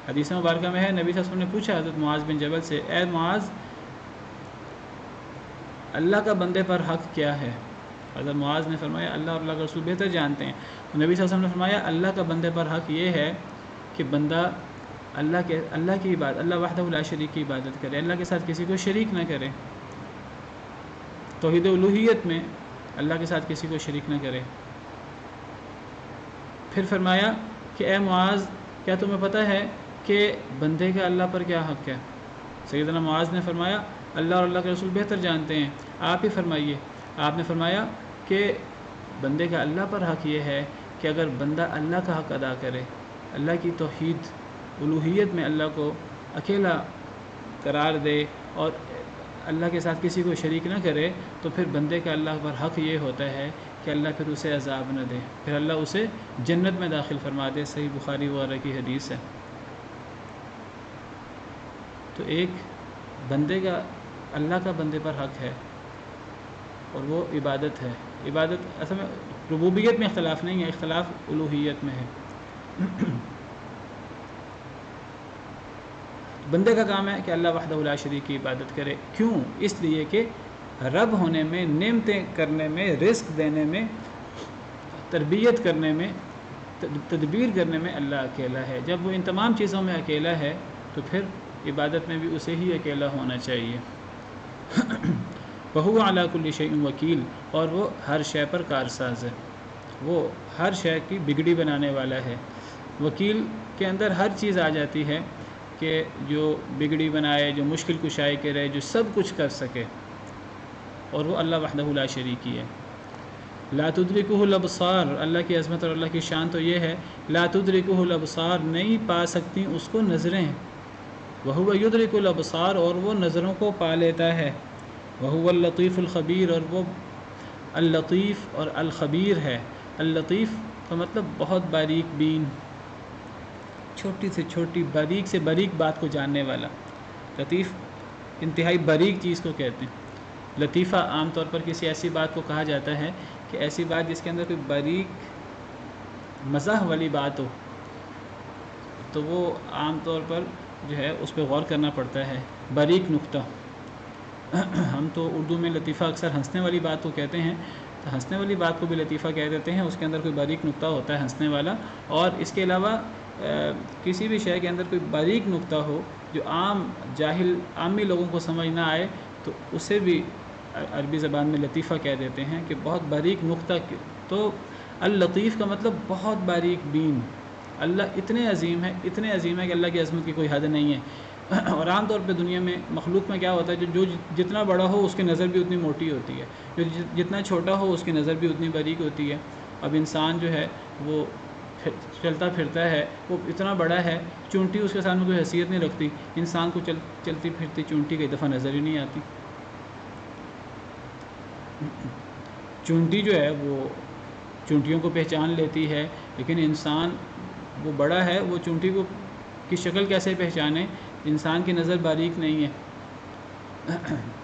حدیث مبارکہ میں ہے، نبی صلی اللہ علیہ وسلم نے پوچھا حضرت معاذ بن جبل سے، اے معاذ، اللہ کا بندے پر حق کیا ہے؟ حضرت معاذ نے فرمایا اللہ اور اللہ کا رسول بہتر جانتے ہیں۔ تو نبی صلی اللہ علیہ وسلم نے فرمایا اللہ کا بندے پر حق یہ ہے کہ بندہ اللہ کی عبادت، اللہ وحدہ لا شریک کی عبادت کرے، اللہ کے ساتھ کسی کو شریک نہ کرے، توحید الوہیت میں اللہ کے ساتھ کسی کو شریک نہ کرے۔ پھر فرمایا کہ اے معاذ، کیا تمہیں پتہ ہے کہ بندے کا اللہ پر کیا حق ہے؟ سیدنا معاذ نے فرمایا اللہ اور اللہ کے رسول بہتر جانتے ہیں، آپ ہی فرمائیے۔ آپ نے فرمایا کہ بندے کا اللہ پر حق یہ ہے کہ اگر بندہ اللہ کا حق ادا کرے، اللہ کی توحید الوہیت میں اللہ کو اکیلا قرار دے اور اللہ کے ساتھ کسی کو شریک نہ کرے، تو پھر بندے کا اللہ پر حق یہ ہوتا ہے کہ اللہ پھر اسے عذاب نہ دے، پھر اللہ اسے جنت میں داخل فرما دے۔ صحیح بخاری وغیرہ کی حدیث ہے۔ تو ایک بندے کا اللہ کا بندے پر حق ہے اور وہ عبادت ہے۔ عبادت اصل میں ربوبیت میں اختلاف نہیں ہے، اختلاف الوہیت میں ہے۔ بندے کا کام ہے کہ اللہ وحدہ لا شریک کی عبادت کرے، کیوں؟ اس لیے کہ رب ہونے میں، نعمتیں کرنے میں، رزق دینے میں، تربیت کرنے میں، تدبیر کرنے میں اللہ اکیلا ہے۔ جب وہ ان تمام چیزوں میں اکیلا ہے تو پھر عبادت میں بھی اسے ہی اکیلا ہونا چاہیے۔ وَهُوَ عَلَى كُلِّ شَيْءٍ وکیل، اور وہ ہر شے پر کارساز ہے، وہ ہر شے کی بگڑی بنانے والا ہے۔ وکیل کے اندر ہر چیز آ جاتی ہے کہ جو بگڑی بنائے، جو مشکل کشائی کرے، جو سب کچھ کر سکے، اور وہ اللہ وحدہ لا شریکی ہے۔ لا تدرکہ الابصار، اللہ کی عظمت اور اللہ کی شان تو یہ ہے، لا تدرکہ الابصار، نہیں پا سکتی اس کو نظریں، وہو یدرک الابصار، اور وہ نظروں کو پا لیتا ہے، وہو اللطیف الخبیر، اور وہ اللطیف اور الخبیر ہے۔ اللطیف کا مطلب بہت باریک بین، چھوٹی سے چھوٹی، باریک سے باریک بات کو جاننے والا۔ لطیف انتہائی باریک چیز کو کہتے ہیں۔ لطیفہ عام طور پر کسی ایسی بات کو کہا جاتا ہے کہ ایسی بات جس کے اندر کوئی باریک مزاح والی بات ہو، تو وہ عام طور پر جو ہے اس پہ غور کرنا پڑتا ہے۔ باریک نکتہ، ہم تو اردو میں لطیفہ اکثر ہنسنے والی بات کو کہتے ہیں، تو ہنسنے والی بات کو بھی لطیفہ کہہ دیتے ہیں، اس کے اندر کوئی باریک نکتہ ہوتا ہے ہنسنے والا۔ اور اس کے علاوہ کسی بھی شے کے اندر کوئی باریک نکتہ ہو جو عام جاہل عامی لوگوں کو سمجھ نہ آئے، تو اسے بھی عربی زبان میں لطیفہ کہہ دیتے ہیں کہ بہت باریک نکتہ۔ تو اللطیف کا مطلب بہت باریک بین۔ اللہ اتنے عظیم ہے، اتنے عظیم ہے کہ اللہ کی عظمت کی کوئی حد نہیں ہے۔ اور عام طور پہ دنیا میں مخلوق میں کیا ہوتا ہے، جو جتنا بڑا ہو اس کی نظر بھی اتنی موٹی ہوتی ہے، جو جتنا چھوٹا ہو اس کی نظر بھی اتنی باریک ہوتی ہے۔ اب انسان جو ہے وہ چلتا پھرتا ہے، وہ اتنا بڑا ہے، چونٹی اس کے سامنے کوئی حیثیت نہیں رکھتی، انسان کو چلتی پھرتی چونٹی کئی دفعہ نظر ہی نہیں آتی۔ چونٹی جو ہے وہ چونٹیوں کو پہچان لیتی ہے، لیکن انسان وہ بڑا ہے، وہ چونٹی کو کی شکل کیسے پہچانے؟ انسان کی نظر باریک نہیں ہے،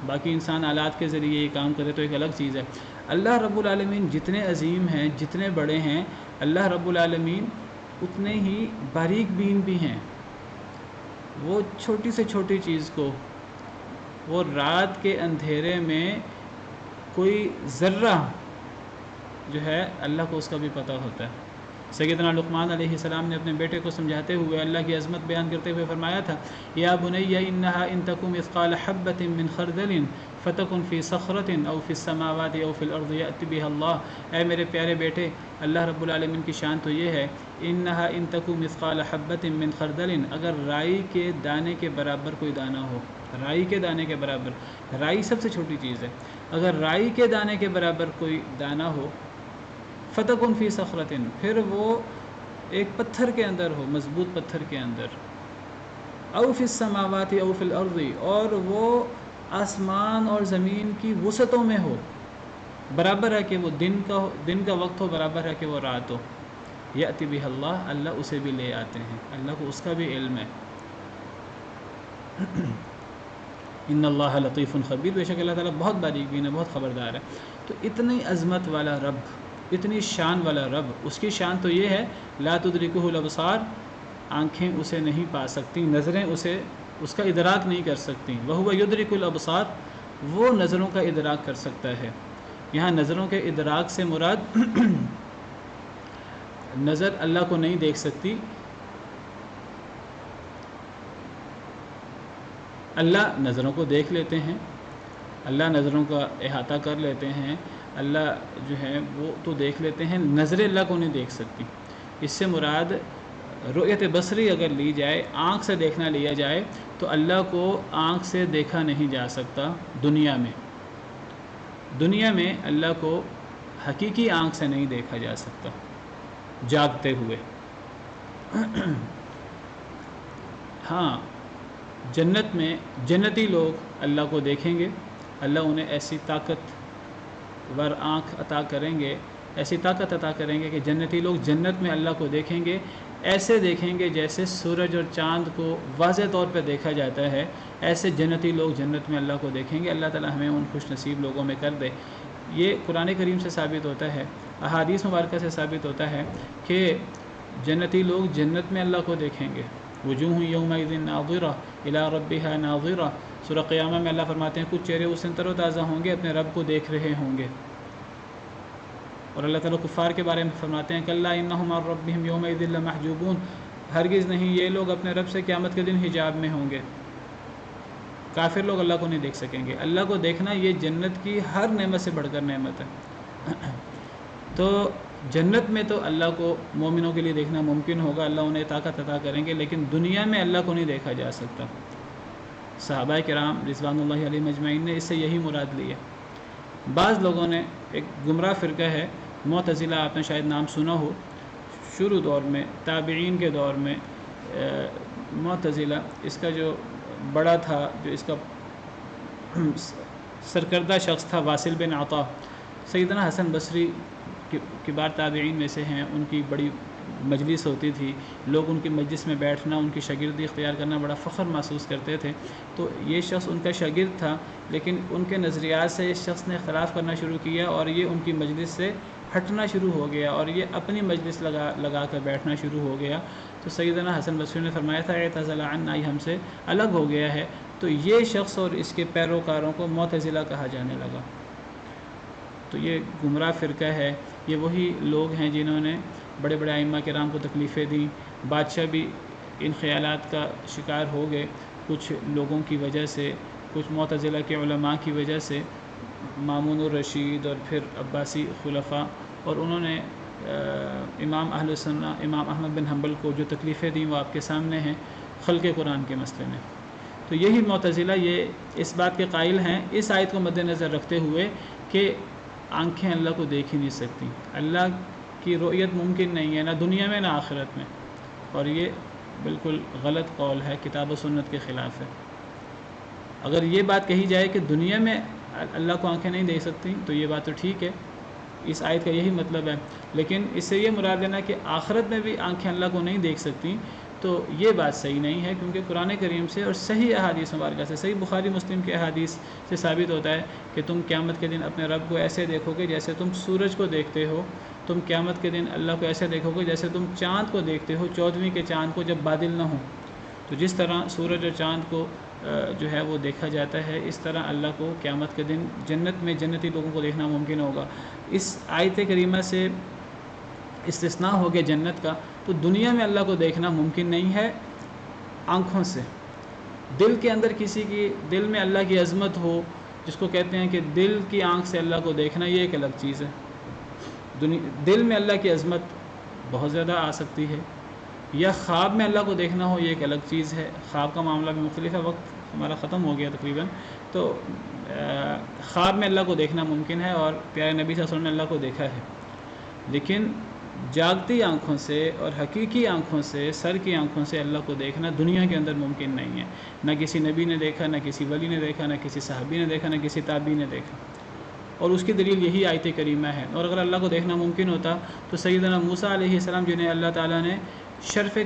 باقی انسان آلات کے ذریعے یہ کام کرے تو ایک الگ چیز ہے۔ اللہ رب العالمین جتنے عظیم ہیں، جتنے بڑے ہیں، اللہ رب العالمین اتنے ہی باریک بین بھی ہیں۔ وہ چھوٹی سے چھوٹی چیز کو، وہ رات کے اندھیرے میں کوئی ذرہ جو ہے اللہ کو اس کا بھی پتہ ہوتا ہے۔ سیدنا لقمان علیہ السلام نے اپنے بیٹے کو سمجھاتے ہوئے اللہ کی عظمت بیان کرتے ہوئے فرمایا تھا، یا بنی انہا ان تک مثقال حبۃ من خردل فتکن فی صخرۃ او فی السماوات او فی الارض یأتی بها اللہ۔ اے میرے پیارے بیٹے، اللہ رب العالمین کی شان تو یہ ہے، انہا ان تک مثقال حبۃ من خردل، اگر رائی کے دانے کے برابر کوئی دانہ ہو، رائی کے دانے کے برابر، رائی سب سے چھوٹی چیز ہے، اگر رائی کے دانے کے برابر کوئی دانہ ہو، فتکن فی صخرۃ، پھر وہ ایک پتھر کے اندر ہو، مضبوط پتھر کے اندر، او فی السماوات او فی الارض، اور وہ آسمان اور زمین کی وسعتوں میں ہو، برابر ہے کہ وہ دن کا وقت ہو، برابر ہے کہ وہ رات ہو، یأتی بہ اللہ، اللہ اسے بھی لے آتے ہیں، اللہ کو اس کا بھی علم ہے۔ ان اللہ لطیف خبیر، بے شک اللہ تعالیٰ بہت باریک بین ہے، بہت خبردار ہے۔ تو اتنی عظمت والا رب، اتنی شان والا رب، اس کی شان تو یہ ہے، لا تدرکہ الابصار، آنکھیں اسے نہیں پا سکتی، نظریں اسے اس کا ادراک نہیں کر سکتی، وہو یدرک الابصار، وہ نظروں کا ادراک کر سکتا ہے۔ یہاں نظروں کے ادراک سے مراد نظر اللہ کو نہیں دیکھ سکتی، اللہ نظروں کو دیکھ لیتے ہیں، اللہ نظروں کا احاطہ کر لیتے ہیں، اللہ جو ہے وہ تو دیکھ لیتے ہیں، نظریں اللہ کو نہیں دیکھ سکتی۔ اس سے مراد رؤیت بصری اگر لی جائے، آنکھ سے دیکھنا لیا جائے، تو اللہ کو آنکھ سے دیکھا نہیں جا سکتا دنیا میں، دنیا میں اللہ کو حقیقی آنکھ سے نہیں دیکھا جا سکتا جاگتے ہوئے۔ ہاں، جنت میں جنتی لوگ اللہ کو دیکھیں گے، اللہ انہیں ایسی طاقت ور آنکھ عطا کریں گے، ایسی طاقت عطا کریں گے کہ جنتی لوگ جنت میں اللہ کو دیکھیں گے، ایسے دیکھیں گے جیسے سورج اور چاند کو واضح طور پہ دیکھا جاتا ہے، ایسے جنتی لوگ جنت میں اللہ کو دیکھیں گے۔ اللہ تعالی ہمیں ان خوش نصیب لوگوں میں کر دے۔ یہ قرآن کریم سے ثابت ہوتا ہے، احادیث مبارکہ سے ثابت ہوتا ہے کہ جنتی لوگ جنت میں اللہ کو دیکھیں گے، وجوہ یومئذ ناظرہ الی ربها ناظرہ۔ سورہ قیامہ میں اللہ فرماتے ہیں کچھ چہرے اس دن تر و تازہ ہوں گے، اپنے رب کو دیکھ رہے ہوں گے۔ اور اللہ تعالیٰ کفار کے بارے میں فرماتے ہیں کلا انہم عن ربہم یومئذ لمحجوبون، ہرگز نہیں یہ لوگ اپنے رب سے قیامت کے دن حجاب میں ہوں گے۔ کافر لوگ اللہ کو نہیں دیکھ سکیں گے۔ اللہ کو دیکھنا یہ جنت کی ہر نعمت سے بڑھ کر نعمت ہے۔ تو جنت میں تو اللہ کو مومنوں کے لیے دیکھنا ممکن ہوگا، اللہ انہیں طاقت عطا کریں گے، لیکن دنیا میں اللہ کو نہیں دیکھا جا سکتا۔ صحابہ کرام رضوان اللہ علیہم اجمعین نے اس سے یہی مراد لی ہے۔ بعض لوگوں نے، ایک گمراہ فرقہ ہے معتزلہ، آپ نے شاید نام سنا ہو، شروع دور میں تابعین کے دور میں معتزلہ، اس کا جو بڑا تھا، جو اس کا سرکردہ شخص تھا، واصل بن عطا، سیدنا حسن بصری کبار تابعین میں سے ہیں، ان کی بڑی مجلس ہوتی تھی، لوگ ان کی مجلس میں بیٹھنا، ان کی شاگردی اختیار کرنا بڑا فخر محسوس کرتے تھے۔ تو یہ شخص ان کا شاگرد تھا، لیکن ان کے نظریات سے اس شخص نے اختلاف کرنا شروع کیا اور یہ ان کی مجلس سے ہٹنا شروع ہو گیا اور یہ اپنی مجلس لگا کر بیٹھنا شروع ہو گیا۔ تو سیدنا حسن بصری نے فرمایا تھا اعتزل عنا، یہ ہم سے الگ ہو گیا ہے۔ تو یہ شخص اور اس کے پیروکاروں کو معتزلہ کہا جانے لگا۔ تو یہ گمراہ فرقہ ہے، یہ وہی لوگ ہیں جنہوں نے بڑے بڑے ائمہ کرام کو تکلیفیں دیں، بادشاہ بھی ان خیالات کا شکار ہو گئے کچھ لوگوں کی وجہ سے، کچھ معتزلہ کے علماء کی وجہ سے، مامون الرشید اور پھر عباسی خلفاء، اور انہوں نے امام اہل سنہ امام احمد بن حنبل کو جو تکلیفیں دیں وہ آپ کے سامنے ہیں خلق قرآن کے مسئلے میں۔ تو یہی معتزلہ یہ اس بات کے قائل ہیں، اس آیت کو مد نظر رکھتے ہوئے کہ آنکھیں اللہ کو دیکھ ہی نہیں سکتی، اللہ کی رؤیت ممکن نہیں ہے، نہ دنیا میں نہ آخرت میں، اور یہ بالکل غلط قول ہے، کتاب و سنت کے خلاف ہے۔ اگر یہ بات کہی جائے کہ دنیا میں اللہ کو آنکھیں نہیں دیکھ سکتی تو یہ بات تو ٹھیک ہے، اس آیت کا یہی مطلب ہے، لیکن اس سے یہ مراد لینا کہ آخرت میں بھی آنکھیں اللہ کو نہیں دیکھ سکتی، تو یہ بات صحیح نہیں ہے، کیونکہ قرآن کریم سے اور صحیح احادیث مبارکہ سے، صحیح بخاری مسلم کے احادیث سے ثابت ہوتا ہے کہ تم قیامت کے دن اپنے رب کو ایسے دیکھو گے جیسے تم سورج کو دیکھتے ہو، تم قیامت کے دن اللہ کو ایسے دیکھو گے جیسے تم چاند کو دیکھتے ہو 14ویں کے چاند کو جب بادل نہ ہوں۔ تو جس طرح سورج اور چاند کو جو ہے وہ دیکھا جاتا ہے، اس طرح اللہ کو قیامت کے دن جنت میں جنتی لوگوں کو دیکھنا ممکن ہوگا۔ اس آیت کریمہ سے استثناء ہو گیا جنت کا، تو دنیا میں اللہ کو دیکھنا ممکن نہیں ہے آنکھوں سے۔ دل کے اندر کسی کی دل میں اللہ کی عظمت ہو، جس کو کہتے ہیں کہ دل کی آنکھ سے اللہ کو دیکھنا، یہ ایک الگ چیز ہے۔ دل میں اللہ کی عظمت بہت زیادہ آ سکتی ہے، یا خواب میں اللہ کو دیکھنا ہو، یہ ایک الگ چیز ہے۔ خواب کا معاملہ بھی مختلف ہے، وقت ہمارا ختم ہو گیا تقریباً۔ تو خواب میں اللہ کو دیکھنا ممکن ہے، اور پیارے نبی صلی اللہ علیہ وسلم نے اللہ کو دیکھا ہے، لیکن جاگتی آنکھوں سے اور حقیقی آنکھوں سے، سر کی آنکھوں سے اللہ کو دیکھنا دنیا کے اندر ممکن نہیں ہے۔ نہ کسی نبی نے دیکھا، نہ کسی ولی نے دیکھا، نہ کسی صحابی نے دیکھا، نہ کسی تابعی نے دیکھا، اور اس کی دلیل یہی آیت کریمہ ہے۔ اور اگر اللہ کو دیکھنا ممکن ہوتا تو سیدنا موسیٰ علیہ السلام، جنہیں اللہ تعالیٰ نے شرف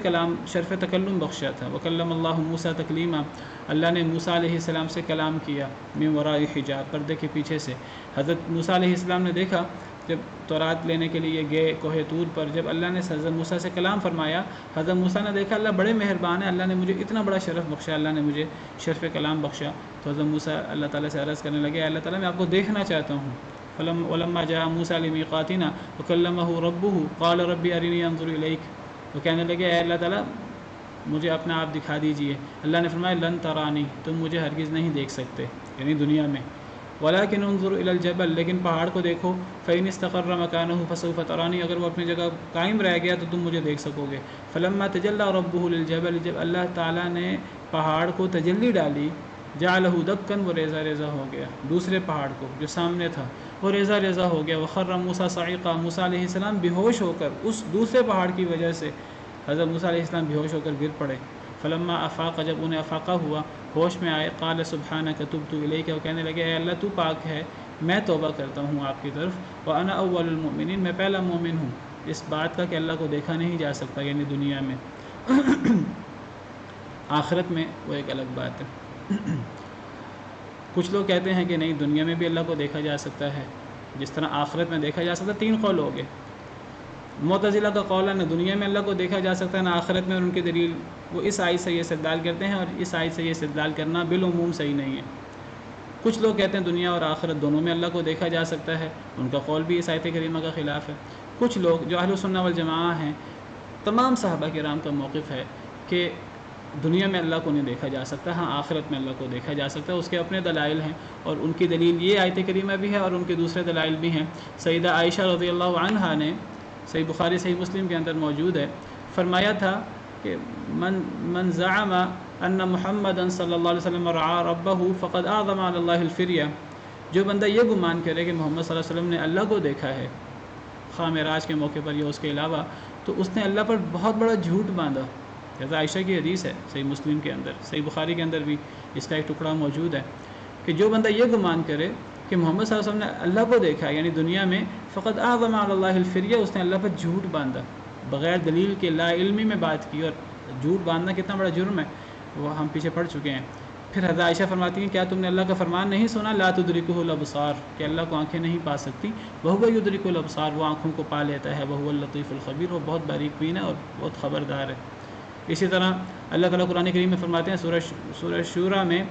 تکلم بخشا تھا، وکلم اللہ موسیٰ تکلیما، اللہ نے موسیٰ علیہ السلام سے کلام کیا، من وراء حجاب، پردے کے پیچھے سے۔ حضرت موسیٰ علیہ السلام نے دیکھا جب تورات لینے کے لیے گئے کوہ طور پر، جب اللہ نے حضرت موسیٰ سے کلام فرمایا، حضرت موسیٰ نے دیکھا اللہ بڑے مہربان ہے، اللہ نے مجھے اتنا بڑا شرف بخشا، اللہ نے مجھے شرف کلام بخشا۔ تو حضرت موسیٰ اللہ تعالیٰ سے عرض کرنے لگے، اللہ تعالیٰ میں آپ کو دیکھنا چاہتا ہوں۔ ولما جاء موسیٰ لمیقاتنا وکلمہ ربہ قال رب ارنی انظر الیک، وہ کہنے لگے اے اللہ تعالیٰ مجھے اپنا آپ دکھا دیجئے۔ اللہ نے فرمایا لن ترانی، تم مجھے ہرگز نہیں دیکھ سکتے، یعنی دنیا میں۔ ولکن انظر الی الجبل، لیکن پہاڑ کو دیکھو، فإن استقر مکانہ فسوف ترانی، اگر وہ اپنی جگہ قائم رہ گیا تو تم مجھے دیکھ سکو گے۔ فلما تجلی ربہ للجبل، جب اللہ تعالیٰ نے پہاڑ کو تجلی ڈالی، جعلہ دکن، وہ ریزہ ریزہ ہو گیا، دوسرے پہاڑ کو جو سامنے تھا وہ ریزہ ریزہ ہو گیا۔ وخر موسیٰ صعقا، موسیٰ علیہ السلام بے ہوش ہو کر، اس دوسرے پہاڑ کی وجہ سے حضرت موسیٰ علیہ السلام بے ہوش ہو کر گر پڑے۔ فلما افاق، جب انہیں افاقہ ہوا، ہوش میں آئے، قال سبحانک تبت الیک، وہ کہنے لگے اے اللہ تو پاک ہے، میں توبہ کرتا ہوں آپ کی طرف، وانا اول المؤمنین، میں پہلا مومن ہوں اس بات کا کہ اللہ کو دیکھا نہیں جا سکتا، یعنی دنیا میں۔ آخرت میں وہ ایک الگ بات ہے۔ کچھ لوگ کہتے ہیں کہ نہیں، دنیا میں بھی اللہ کو دیکھا جا سکتا ہے جس طرح آخرت میں دیکھا جا سکتا ہے۔ تین قول ہو گئے، معتزلہ کا قول ہے نہ دنیا میں اللہ کو دیکھا جا سکتا ہے نہ آخرت میں، اور ان کی دلیل وہ اس آیت سے یہ استدلال کرتے ہیں، اور اس آیت سے یہ استدلال کرنا بالعموم صحیح نہیں ہے۔ کچھ لوگ کہتے ہیں دنیا اور آخرت دونوں میں اللہ کو دیکھا جا سکتا ہے، ان کا قول بھی اس آیت کریمہ کا خلاف ہے۔ کچھ لوگ جو اہل سنہ والجماعہ ہیں، تمام صحابہ کرام کا موقف ہے کہ دنیا میں اللہ کو نہیں دیکھا جا سکتا، ہاں آخرت میں اللہ کو دیکھا جا سکتا ہے۔ اس کے اپنے دلائل ہیں، اور ان کی دلیل یہ آیت کریمہ بھی ہے اور ان کے دوسرے دلائل بھی ہیں۔ سیدہ عائشہ رضی اللہ عنہا نے صحیح بخاری صحیح مسلم کے اندر موجود ہے، فرمایا تھا کہ من زعم ان محمد صلی اللہ علیہ وسلم رعا ربہ فقد اعظم علی اللہ الفریہ، جو بندہ یہ گمان کرے کہ محمد صلی اللہ علیہ وسلم نے اللہ کو دیکھا ہے خواہ معراج کے موقع پر یا اس کے علاوہ، تو اس نے اللہ پر بہت بڑا جھوٹ باندھا۔ حضرت عائشہ کی حدیث ہے صحیح مسلم کے اندر، صحیح بخاری کے اندر بھی اس کا ایک ٹکڑا موجود ہے کہ جو بندہ یہ گمان کرے کہ محمد صلی اللہ علیہ وسلم نے اللہ کو دیکھا یعنی دنیا میں، فقط اعظم علی اللہ الفریہ، اس نے اللہ پر جھوٹ باندھا، بغیر دلیل کے لا علمی میں بات کی، اور جھوٹ باندھنا کتنا بڑا جرم ہے وہ ہم پیچھے پڑھ چکے ہیں۔ پھر حضرت عائشہ فرماتی ہیں کیا تم نے اللہ کا فرمان نہیں سنا، لا تدرکہ الابصار، کہ اللہ کو آنکھیں نہیں پا سکتی، وہو یدرک الابصار، وہ آنکھوں کو پا لیتا ہے، وہو اللطیف الخبیر، وہ بہت باریک بین ہے اور بہت خبردار ہے۔ اسی طرح اللہ تعالیٰ قرآن کریم میں فرماتے ہیں سورہ شورى میں،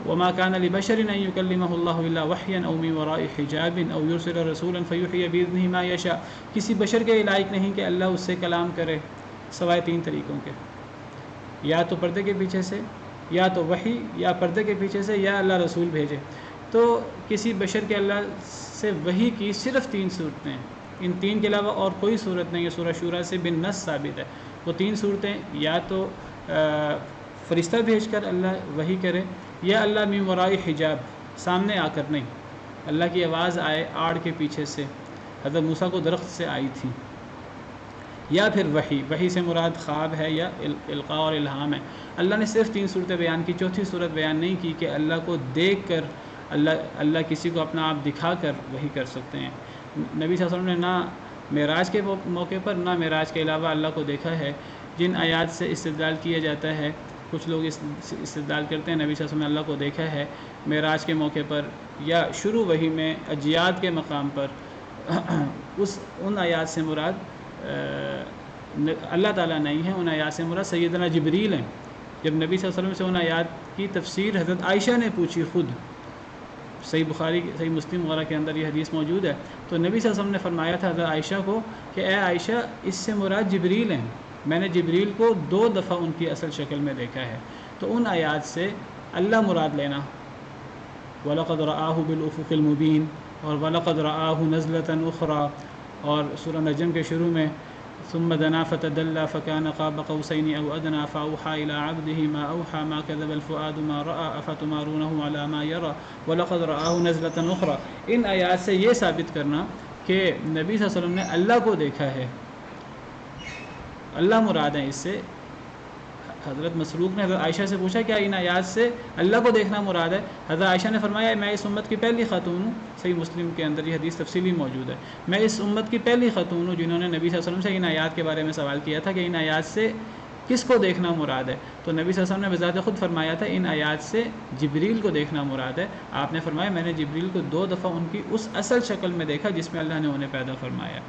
وما كان لبشر ان يكلمه الله الا وحيا او من وراء حجاب او يرسل رسولا فيحيي باذنه ما يشاء، کسی بشر کے لائق نہیں کہ اللہ اس سے کلام کرے سوائے تین طریقوں کے، یا تو پردے کے پیچھے سے، یا تو وحی، یا پردے کے پیچھے سے، یا اللہ رسول بھیجے۔ تو کسی بشر کے اللہ سے وحی کی صرف تین صورتیں ہیں، ان تین کے علاوہ اور کوئی صورت نہیں ہے، سورہ شورى سے بالنص ثابت ہے۔ وہ تین صورتیں یا تو فرشتہ بھیج کر اللہ وحی کرے، یا اللہ من وراء حجاب، سامنے آ کر نہیں، اللہ کی آواز آئے آڑ کے پیچھے سے، حضرت موسیٰ کو درخت سے آئی تھی، یا پھر وحی سے مراد خواب ہے یا القاء اور الہام ہے۔ اللہ نے صرف تین صورتیں بیان کی، چوتھی صورت بیان نہیں کی کہ اللہ کو دیکھ کر اللہ کسی کو اپنا آپ دکھا کر وحی کر سکتے ہیں۔ نبی صلی اللہ علیہ وسلم نے نہ معراج کے موقع پر نہ معراج کے علاوہ اللہ کو دیکھا ہے۔ جن آیات سے استدلال کیا جاتا ہے، کچھ لوگ استدلال کرتے ہیں نبی صلی اللہ علیہ وسلم نے اللہ کو دیکھا ہے معراج کے موقع پر یا شروع وحی میں اجیاد کے مقام پر، ان آیات سے مراد اللہ تعالیٰ نہیں ہے، ان آیات سے مراد سیدنا جبریل ہیں۔ جب نبی صلی اللہ علیہ وسلم سے ان آیات کی تفسیر حضرت عائشہ نے پوچھی خود، صحیح بخاری صحیح مسلم وغیرہ کے اندر یہ حدیث موجود ہے، تو نبی صلی اللہ علیہ وسلم نے فرمایا تھا حضرت عائشہ کو کہ اے عائشہ اس سے مراد جبریل ہیں، میں نے جبریل کو 2 دفعہ ان کی اصل شکل میں دیکھا ہے۔ تو ان آیات سے اللہ مراد لینا، وَلَقَدْ رَآهُ بِالْأُفُقِ الْمُبِينِ اور وَلَقَدْ رَآهُ نَزْلَةً أُخْرَى، اور سورہ نجم کے شروع میں ثم دنا فتدلى فكان قاب قوسين او ادنى فاوحى الى عبده ما اوحى ما كذب الفؤاد ما راى افتمارونه على ما يرى ولقد رآه نزلة اخرى۔ ان آیات سے یہ ثابت کرنا کہ نبی صلی اللہ علیہ وسلم نے اللہ کو دیکھا ہے، اللہ مراد ہے۔ اس سے حضرت مسروق نے حضرت عائشہ سے پوچھا کیا ان آیات سے اللہ کو دیکھنا مراد ہے؟ حضرت عائشہ نے فرمایا میں اس امت کی پہلی خاتون ہوں، صحیح مسلم کے اندر یہ حدیث تفصیلی موجود ہے، میں اس امت کی پہلی خاتون ہوں جنہوں نے نبی صلی اللہ علیہ وسلم سے ان آیات کے بارے میں سوال کیا تھا کہ ان آیات سے کس کو دیکھنا مراد ہے؟ تو نبی صلی اللہ علیہ وسلم نے بذات خود فرمایا تھا ان آیات سے جبریل کو دیکھنا مراد ہے۔ آپ نے فرمایا میں نے جبریل کو 2 دفعہ ان کی اس اصل شکل میں دیکھا جس میں اللہ نے انہیں پیدا فرمایا۔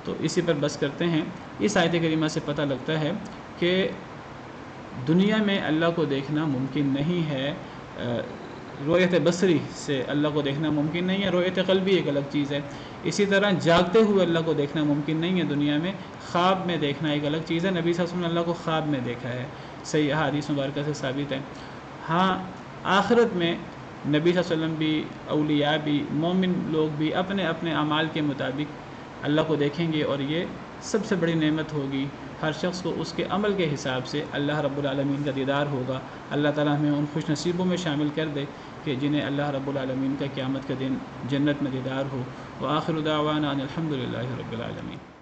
تو اسی پر بس کرتے ہیں۔ اس آیت کریمہ سے پتہ لگتا ہے کہ دنیا میں اللہ کو دیکھنا ممکن نہیں ہے، رؤیت بصری سے اللہ کو دیکھنا ممکن نہیں ہے، رؤیت قلبی ایک الگ چیز ہے۔ اسی طرح جاگتے ہوئے اللہ کو دیکھنا ممکن نہیں ہے دنیا میں، خواب میں دیکھنا ایک الگ چیز ہے۔ نبی صلی اللہ علیہ وسلم نے اللہ کو خواب میں دیکھا ہے، صحیح احادیث مبارکہ سے ثابت ہے۔ ہاں آخرت میں نبی صلی اللہ علیہ وسلم بھی، اولیاء بھی، مومن لوگ بھی اپنے اپنے اعمال کے مطابق اللہ کو دیکھیں گے، اور یہ سب سے بڑی نعمت ہوگی۔ ہر شخص کو اس کے عمل کے حساب سے اللہ رب العالمین کا دیدار ہوگا۔ اللہ تعالیٰ ہمیں ان خوش نصیبوں میں شامل کر دے کہ جنہیں اللہ رب العالمین کا قیامت کا دن جنت میں دیدار ہو۔ وآخر دعوانا ان الحمد للہ رب العالمین۔